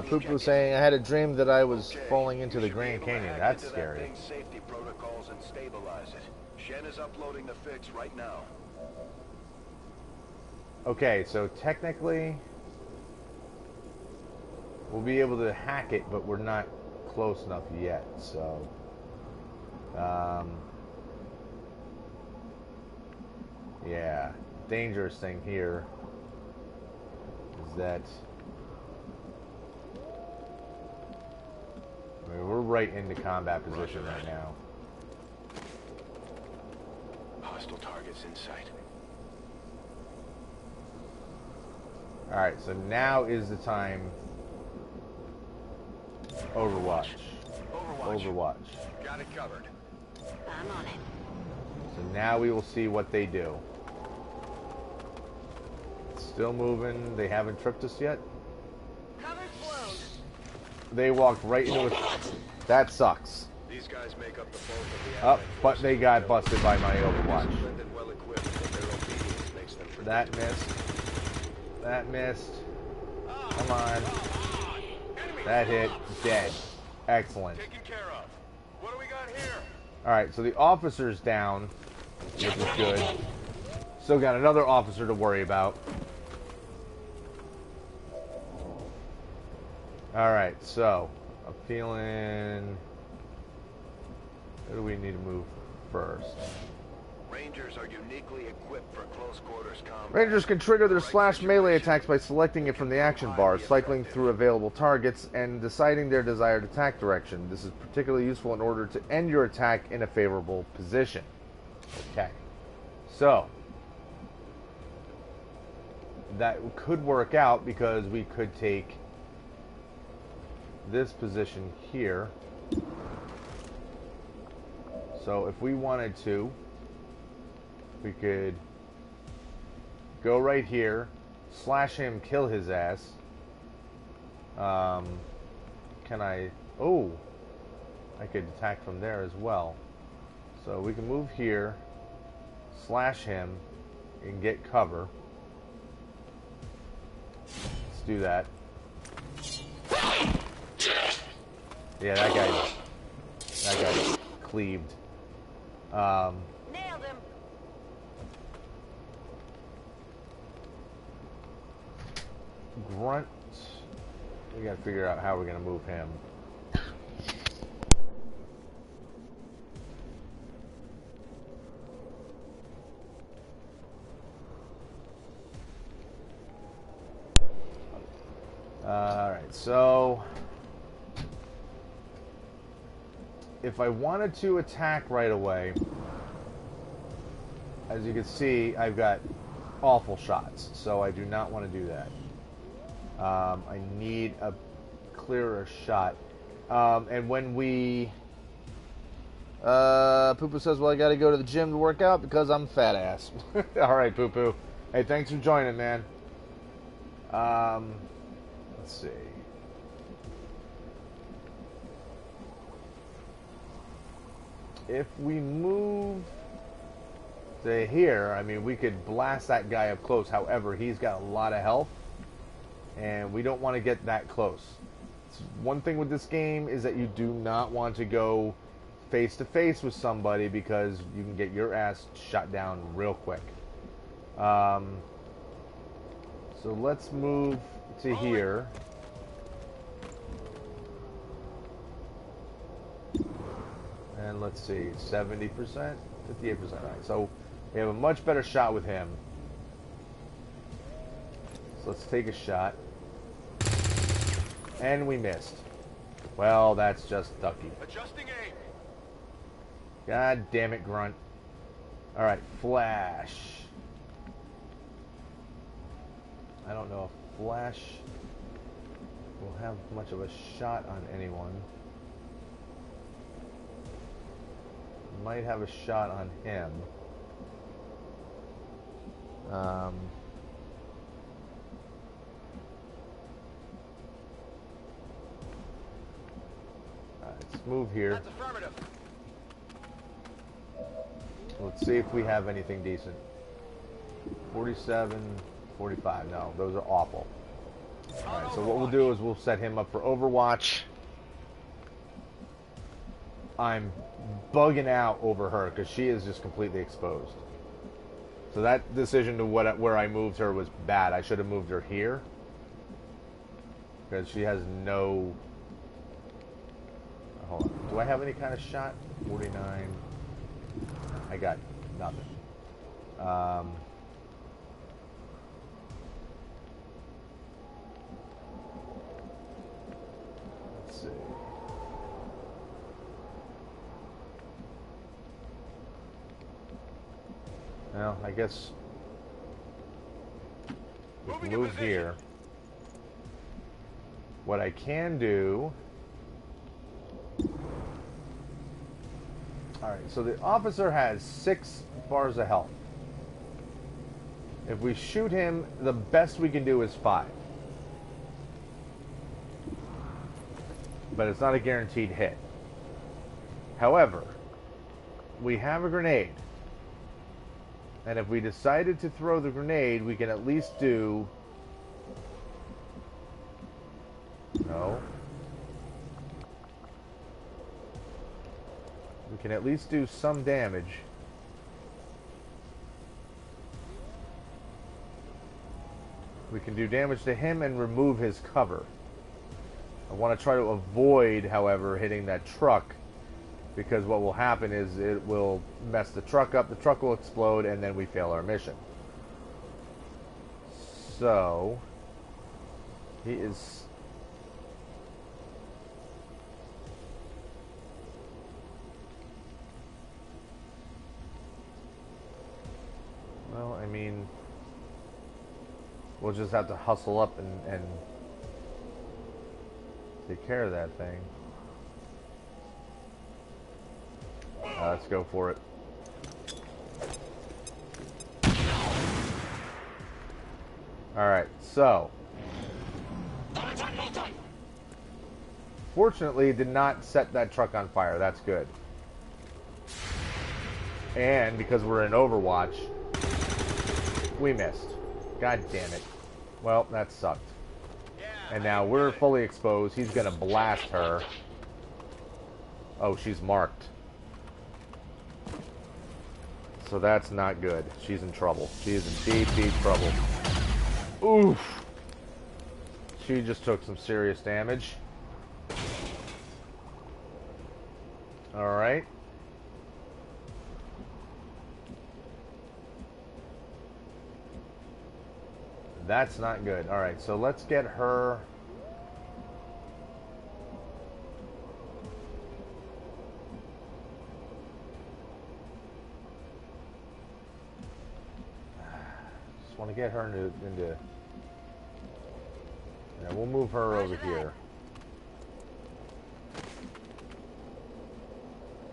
Poo-Poo saying, I had a dream that I was falling into the Grand Canyon. That's scary. Safety protocols and stabilize it. Shen is uploading the fix right now. Okay, so technically we'll be able to hack it, but we're not close enough yet, so yeah, dangerous thing here is that we're right into combat position right now. Hostile targets in sight. Alright, so now is the time. Overwatch. Overwatch. Got it covered. I'm on it. So now we will see what they do. Let's Still moving. They haven't tripped us yet. Cover's blown. They walked right into it. That sucks. These guys make up the bulk of the Up, but they got busted by my Overwatch. That missed. That missed. Come on. That hit. Dead. Excellent. Alright, so the officer's down, which is good. Still got another officer to worry about. Alright, so I'm feeling... Where do we need to move first? Rangers are uniquely equipped for close quarters combat. Rangers can trigger their slash melee attacks by selecting it from the action bar, cycling through available targets, and deciding their desired attack direction. This is particularly useful in order to end your attack in a favorable position. Okay. So, that could work out because we could take this position here. So if we wanted to, we could go right here, slash him, kill his ass. Can I... Oh! I could attack from there as well. So we can move here, slash him, and get cover. Let's do that. Yeah, that guy cleaved. Nailed him. Grunt. We gotta figure out how we're gonna move him. Alright, so if I wanted to attack right away, as you can see, I've got awful shots, so I do not want to do that. I need a clearer shot. And when we... Poo-Poo says, well, I gotta go to the gym to work out because I'm fat ass. Alright, Poo-Poo. Hey, thanks for joining, man. Let's see. If we move to here, I mean, we could blast that guy up close. However, he's got a lot of health, and we don't want to get that close. One thing with this game is that you do not want to go face to face with somebody because you can get your ass shot down real quick. So let's move to here. And let's see, 70%, 58%. Alright, so we have a much better shot with him. So let's take a shot. And we missed. Well, that's just ducky. Adjusting aim. God damn it, Grunt. Alright, Flash. I don't know if Flash will have much of a shot on anyone. Might have a shot on him. Let's move here. That's affirmative. Let's see if we have anything decent. 47, 45. No, those are awful. Alright, so what we'll do is we'll set him up for Overwatch. I'm bugging out over her because she is just completely exposed. So that decision to where I moved her was bad. I should have moved her here because she has no... Hold on. Do I have any kind of shot? 49. I got nothing. Let's see. Well, I guess we can move here. What I can do... Alright, so the officer has 6 bars of health. If we shoot him, the best we can do is 5. But it's not a guaranteed hit. However, we have a grenade. And if we decided to throw the grenade, we can at least do... No. We can at least do some damage. We can do damage to him and remove his cover. I want to try to avoid, however, hitting that truck, because what will happen is it will mess the truck up, the truck will explode, and then we fail our mission. So, he is... Well, I mean, we'll just have to hustle up and take care of that thing. Let's go for it. Alright, so. Fortunately, it did not set that truck on fire. That's good. And because we're in Overwatch, we missed. God damn it. Well, that sucked. And now we're fully exposed. He's gonna blast her. Oh, she's marked. So that's not good. She's in trouble. She is in deep, deep trouble. Oof. She just took some serious damage. Alright. That's not good. Alright, so let's get her... Just want to get her into... Yeah, we'll move her over here.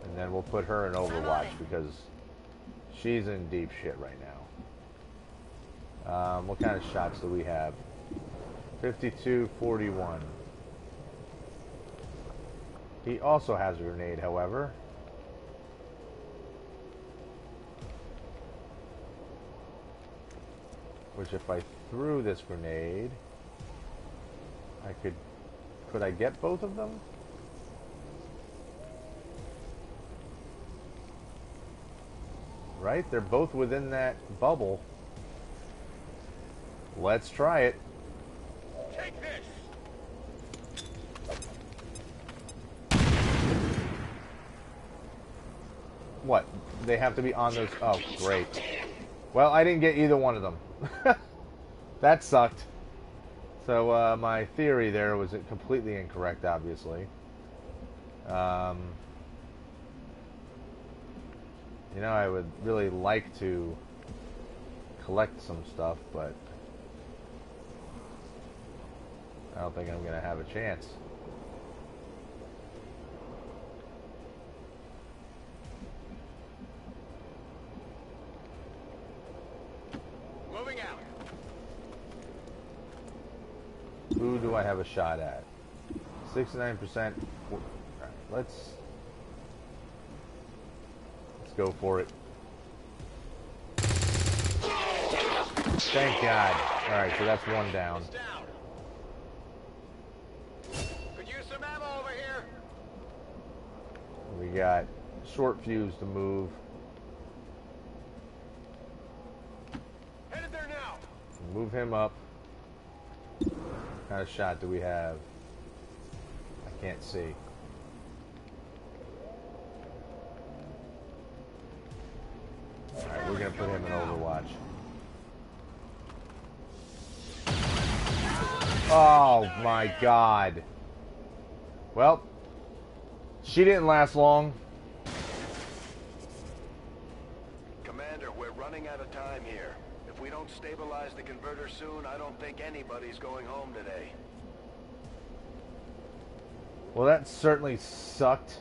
And then we'll put her in Overwatch because she's in deep shit right now. What kind of shots do we have? 52, 41. He also has a grenade, however. Which if I threw this grenade, I could I get both of them? Right? They're both within that bubble. Let's try it. Take this. What? They have to be on those... Oh, great. Well, I didn't get either one of them. That sucked. So, my theory there was completely incorrect, obviously. You know, I would really like to collect some stuff, but I don't think I'm going to have a chance. Moving out. Who do I have a shot at? 69%. Alright, let's go for it. Thank God. Alright, so that's one down. Could use some ammo over here. We got short fuse to move. Headed there now. Move him up. What kind of shot do we have? I can't see. Alright, we're gonna put him in Overwatch. Oh my God. Well, she didn't last long. Commander, we're running out of time here. If we don't stabilize the converter soon, I don't think anybody's going home today. Well, that certainly sucked.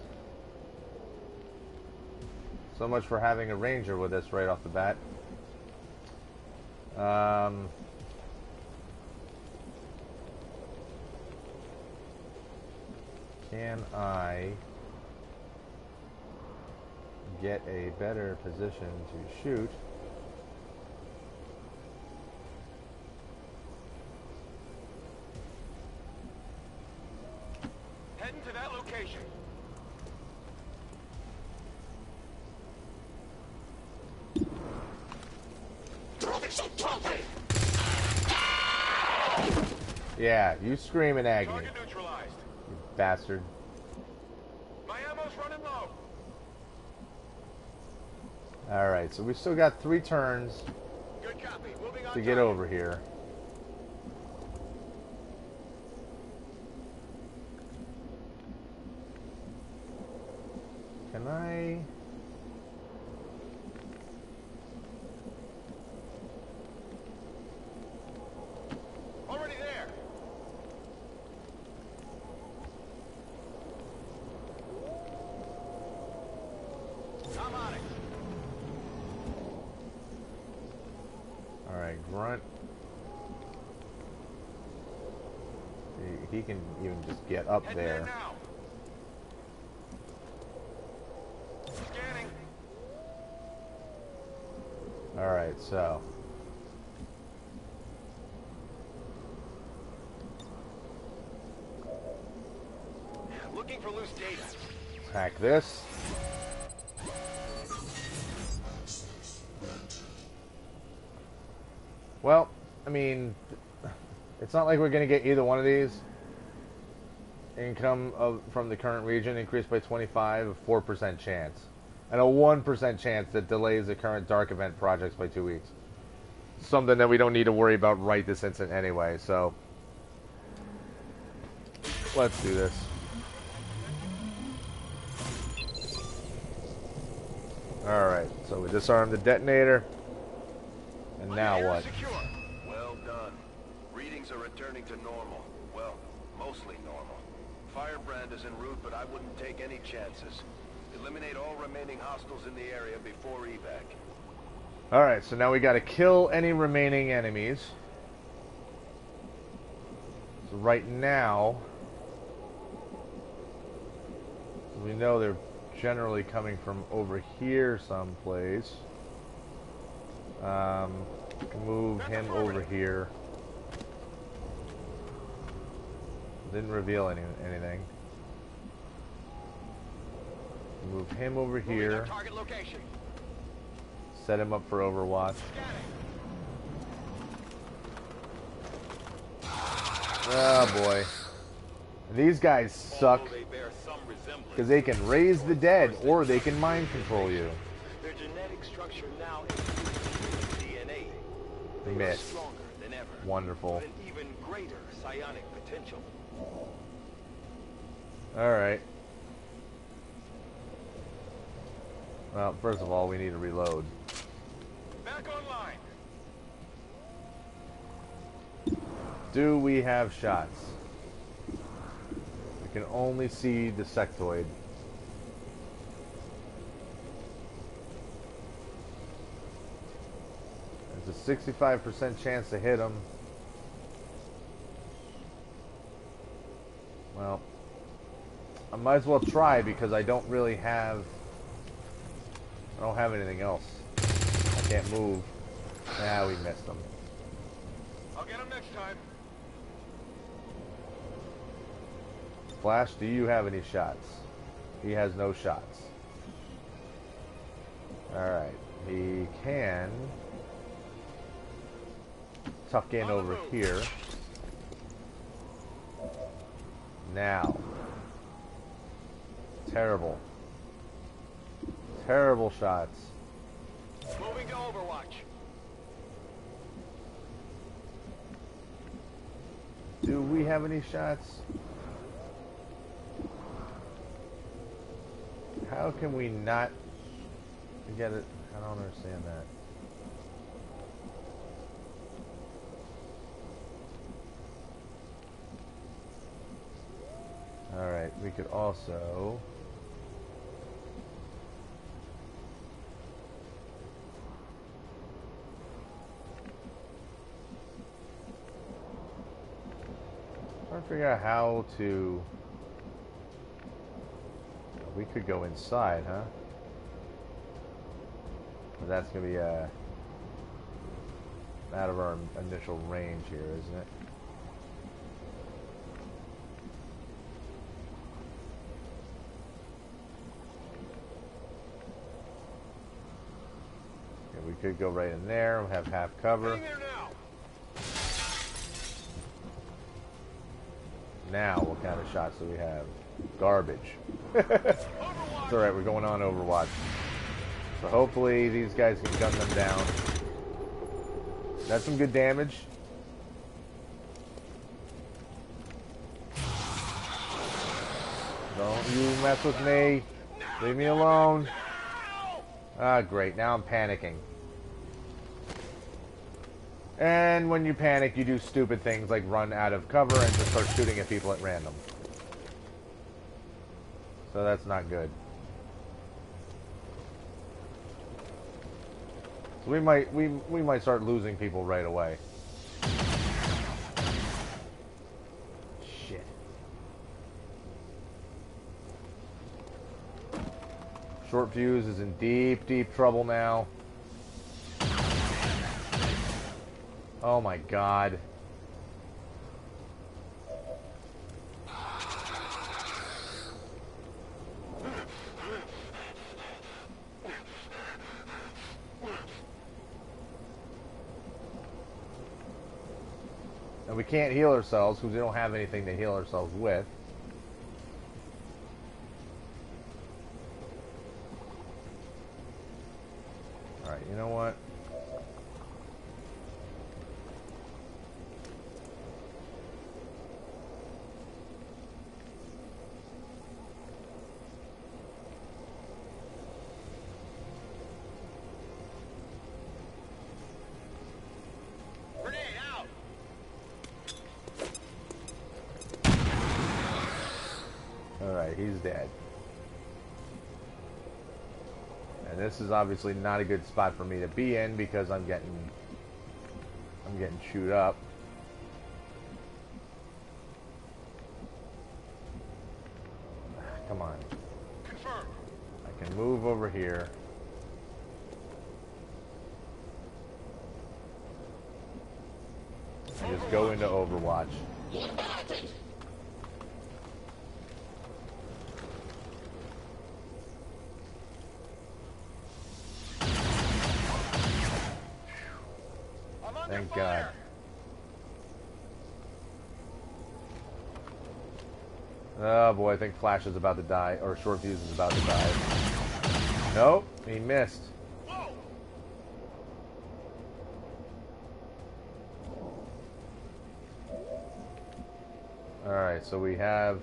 So much for having a ranger with us right off the bat. Can I get a better position to shoot? Heading to that location. Yeah, you scream in agony. Target neutralized. You bastard. My ammo's running low. Alright, so we've still got 3 turns Good copy. Moving on to get over here. Can I... Already there. I'm on it. Alright, Grunt. He can even just get up Head there. now. Scanning. Alright, so... Looking for loose data. Hack this. Well, I mean, it's not like we're going to get either one of these. Income from the current region increased by 25, a 4% chance. And a 1% chance that delays the current Dark Event projects by 2 weeks. Something that we don't need to worry about right this instant anyway, so... Let's do this. Alright, so we disarmed the detonator. And now what? Secure. Well done. Readings are returning to normal. Well, mostly normal. Firebrand is en route, but I wouldn't take any chances. Eliminate all remaining hostiles in the area before evac. Alright, so now we gotta kill any remaining enemies. So right now, we know they're generally coming from over here someplace. Move him over here. Didn't reveal anything. Move him over here. Target location. Set him up for Overwatch. Oh boy. These guys suck because they can raise the dead or they can mind control you. Their genetic structure now includes DNA. They are Miss. stronger than ever. Wonderful. With an even greater psionic potential. Alright. Well, first of all, we need to reload. Back online. Do we have shots? We can only see the sectoid. There's a 65% chance to hit him. Well, I might as well try because I don't really have... I don't have anything else. I can't move. Nah, we missed him. I'll get him next time. Flash, do you have any shots? He has no shots. Alright. He can tuck in over here. Now. Terrible. Terrible shots. Moving to Overwatch. Do we have any shots? How can we not get it? I don't understand that. Alright, we could also... figure out how to... We could go inside, huh? But that's going to be out of our initial range here, isn't it? Okay, we could go right in there. We'll have half cover. Now, what kind of shots do we have? Garbage. It's alright, we're going on Overwatch. So hopefully these guys can gun them down. That's some good damage. Don't you mess with me. Leave me alone. Ah, great. Now I'm panicking. And when you panic, you do stupid things like run out of cover and just start shooting at people at random. So that's not good. So we might start losing people right away. Shit. Short Fuse is in deep, deep trouble now. Oh my god. And we can't heal ourselves because we don't have anything to heal ourselves with. Alright, you know what? Alright, he's dead. And this is obviously not a good spot for me to be in because I'm getting chewed up. Come on. Confirm. I can move over here. And just go into Overwatch. Thank God. Oh boy, I think Flash is about to die, or Short Fuse is about to die. Nope, he missed. Alright, so we have...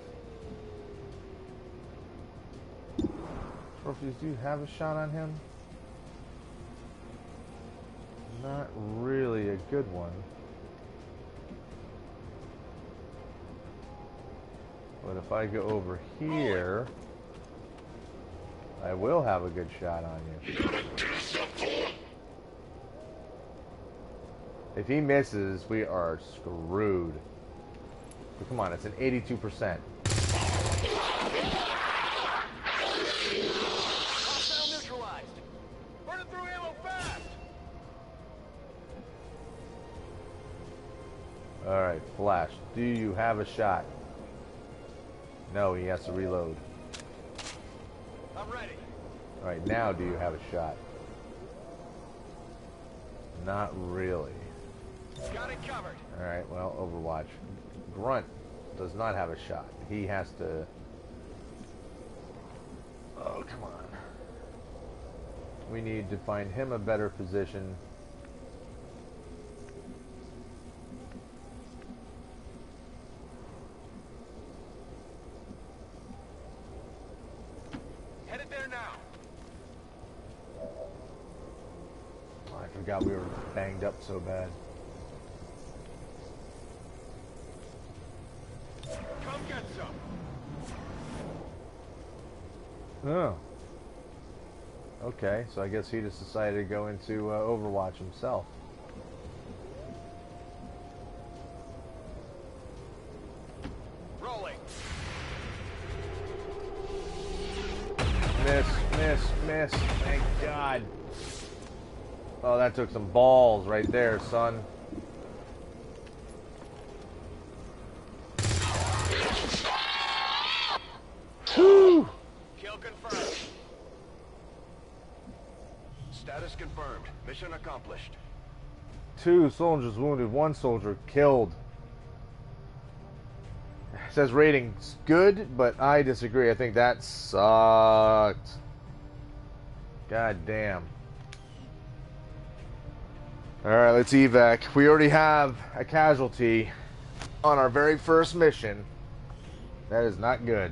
Short Fuse, do you have a shot on him? Not really a good one. But if I go over here, I will have a good shot on you. If he misses, we are screwed. But come on, it's an 82%. Alright, Flash, do you have a shot? No, he has to reload. I'm ready. Alright, now do you have a shot? Not really. Got it covered. Alright, well, Overwatch. Grunt does not have a shot. He has to... Oh, come on. We need to find him a better position. Headed there now. Oh, I forgot we were banged up so bad. Come get some. Oh. Okay, so I guess he just decided to go into Overwatch himself. Miss. Thank God. Oh, that took some balls right there, son. Whew. Kill confirmed. Status confirmed. Mission accomplished. 2 soldiers wounded, 1 soldier killed. It says ratings good, but I disagree. I think that sucked. God damn. Alright, let's evac. We already have a casualty on our very first mission. That is not good.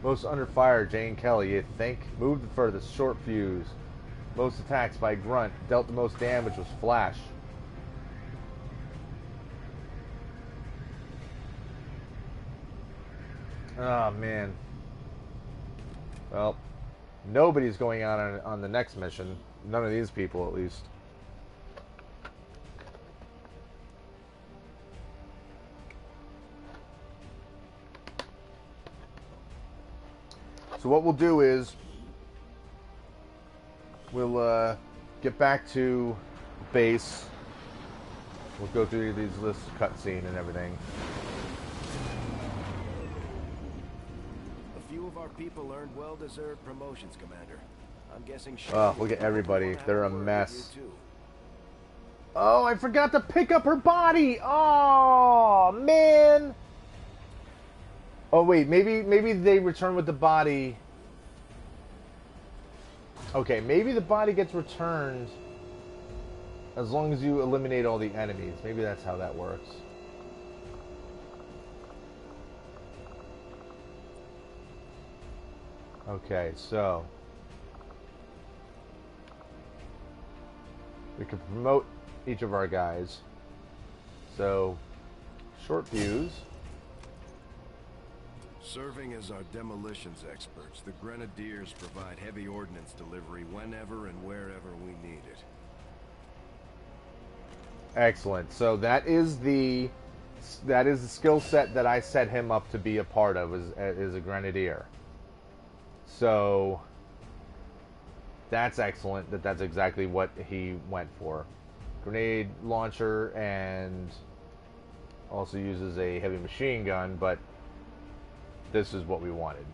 Most under fire, Jane Kelly, you think? Moved the furthest, short fuse. Most attacks by Grunt. Dealt the most damage was Flash. Oh, man. Well, nobody's going on the next mission. None of these people, at least. So what we'll do is we'll get back to base. We'll go through this cutscene and everything. A few of our people earned well-deserved promotions, Commander. I'm guessing. Oh, look at everybody. They're a mess. Oh, I forgot to pick up her body. Oh, man. Oh, wait. Maybe they return with the body. Okay, maybe the body gets returned as long as you eliminate all the enemies. Maybe that's how that works. Okay, so we can promote each of our guys. So, short fuse. Serving as our demolitions experts, the Grenadiers provide heavy ordnance delivery whenever and wherever we need it. Excellent. So that is the skill set that I set him up to be a part of, is a Grenadier. So that's excellent. That's exactly what he went for. Grenade launcher, and also uses a heavy machine gun, but this is what we wanted.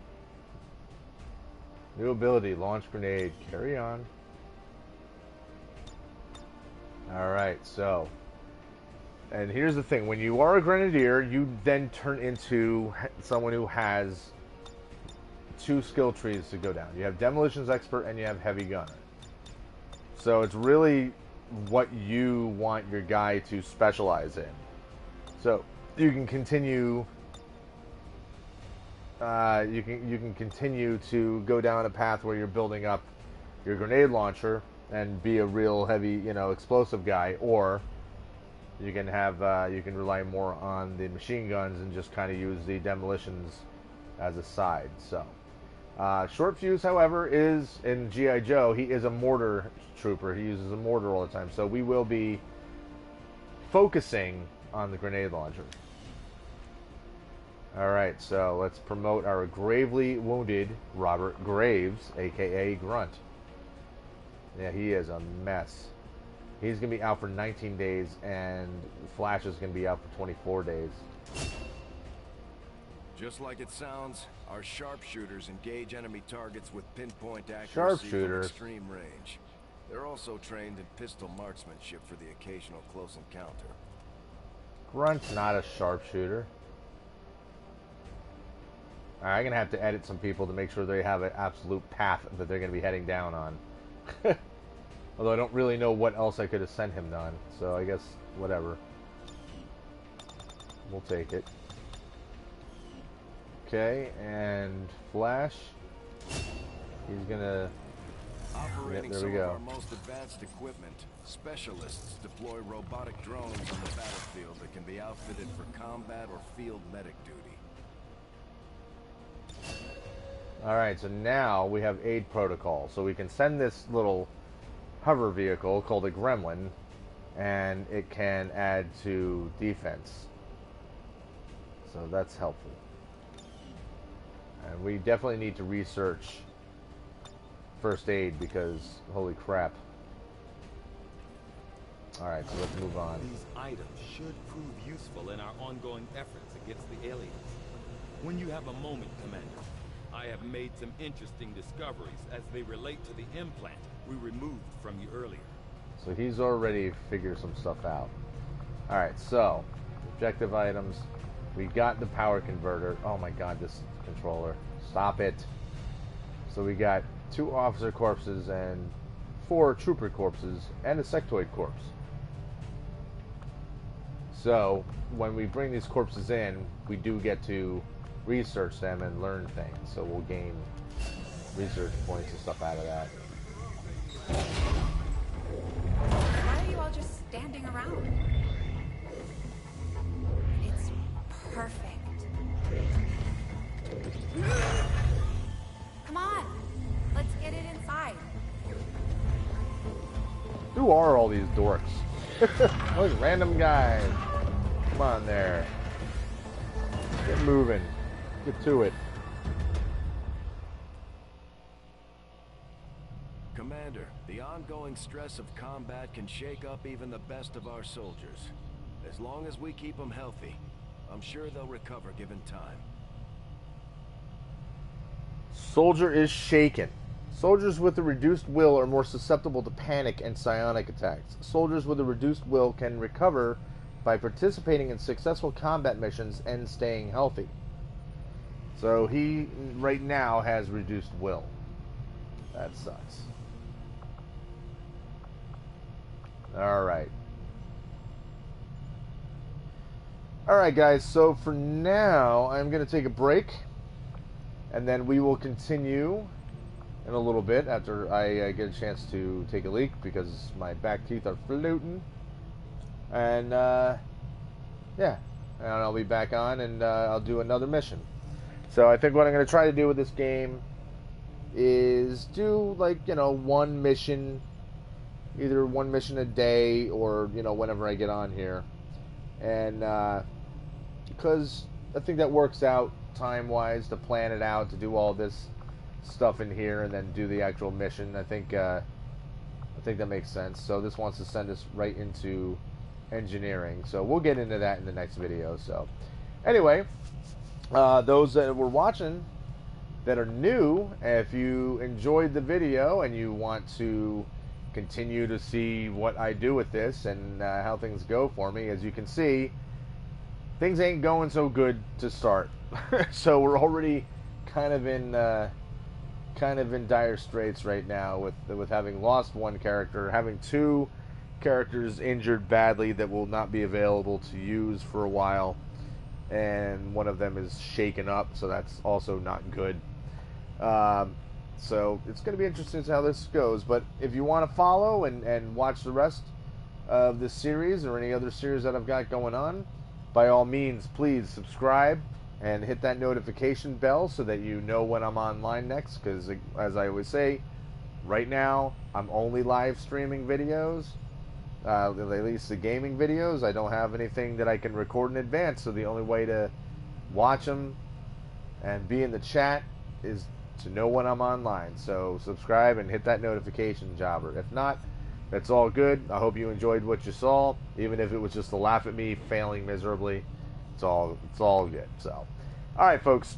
New ability, launch grenade, carry on. Alright, so. And here's the thing, when you are a Grenadier, you then turn into someone who has 2 skill trees to go down. You have Demolitions Expert and you have Heavy Gunner. So it's really what you want your guy to specialize in. So you can continue you can continue to go down a path where you're building up your grenade launcher and be a real heavy, explosive guy, or you can have you can rely more on the machine guns and just kind of use the demolitions as a side. So short fuse, however, is in G.I. Joe. He is a mortar trooper. He uses a mortar all the time. So we will be focusing on the grenade launcher. Alright, so let's promote our gravely wounded Robert Graves, aka Grunt. Yeah, he is a mess. He's going to be out for 19 days, and Flash is going to be out for 24 days. Just like it sounds, our sharpshooters engage enemy targets with pinpoint accuracy Sharpshooters. from extreme range. They're also trained in pistol marksmanship for the occasional close encounter. Grunt's not a sharpshooter. Alright, I'm going to have to edit some people to make sure they have an absolute path that they're going to be heading down on. Although I don't really know what else I could have sent him on, so I guess whatever. We'll take it. Okay, and Flash. He's going to... Operating there we some go. of our most advanced equipment, specialists deploy robotic drones on the battlefield that can be outfitted for combat or field medic duty. Alright, so now we have aid protocol. So we can send this little hover vehicle called a Gremlin, and it can add to defense. So that's helpful. And we definitely need to research first aid because, holy crap. Alright, so let's move on. These items should prove useful in our ongoing efforts against the aliens. When you have a moment, Commander, I have made some interesting discoveries as they relate to the implant we removed from you earlier. So he's already figured some stuff out. Alright, so, objective items. We got the power converter. Oh my god, this controller. Stop it. So we got 2 officer corpses and 4 trooper corpses and a sectoid corpse. So, when we bring these corpses in, we do get to research them and learn things. So we'll gain research points and stuff out of that. Why are you all just standing around? It's perfect. Come on, let's get it inside. Who are all these dorks? Those random guys. Come on there. Get moving. Get to it. Commander, the ongoing stress of combat can shake up even the best of our soldiers. As long as we keep them healthy, I'm sure they'll recover given time. Soldier is shaken. Soldiers with a reduced will are more susceptible to panic and psionic attacks. Soldiers with a reduced will can recover by participating in successful combat missions and staying healthy. So he, right now, has reduced will. That sucks. Alright. Alright guys, so for now, I'm going to take a break. And then we will continue in a little bit after I get a chance to take a leak because my back teeth are floating. And, yeah. And I'll be back on and I'll do another mission. So I think what I'm going to try to do with this game is do, like, you know, one mission, either one mission a day or, you know, whenever I get on here. And, because I think that works out time-wise to plan it out, to do all this stuff in here and then do the actual mission. I think that makes sense. So this wants to send us right into engineering. So we'll get into that in the next video. So anyway, those that were watching that are new, if you enjoyed the video and you want to continue to see what I do with this and how things go for me, as you can see, things ain't going so good to start. So we're already kind of in dire straits right now with having lost one character, having 2 characters injured badly that will not be available to use for a while, and one of them is shaken up, so that's also not good. So it's going to be interesting to see how this goes. But if you want to follow and watch the rest of this series or any other series that I've got going on, by all means, please subscribe and hit that notification bell so that you know when I'm online next, because as I always say, right now I'm only live streaming videos, at least the gaming videos. I don't have anything that I can record in advance, so the only way to watch them and be in the chat is to know when I'm online. So subscribe and hit that notification jobber. If not, that's all good. I hope you enjoyed what you saw, even if it was just to laugh at me failing miserably. It's all good. So, all right, folks.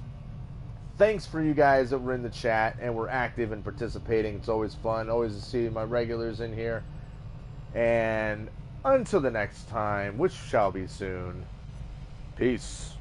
Thanks for you guys that were in the chat and were active and participating. It's always fun. Always to see my regulars in here. And until the next time, which shall be soon. Peace.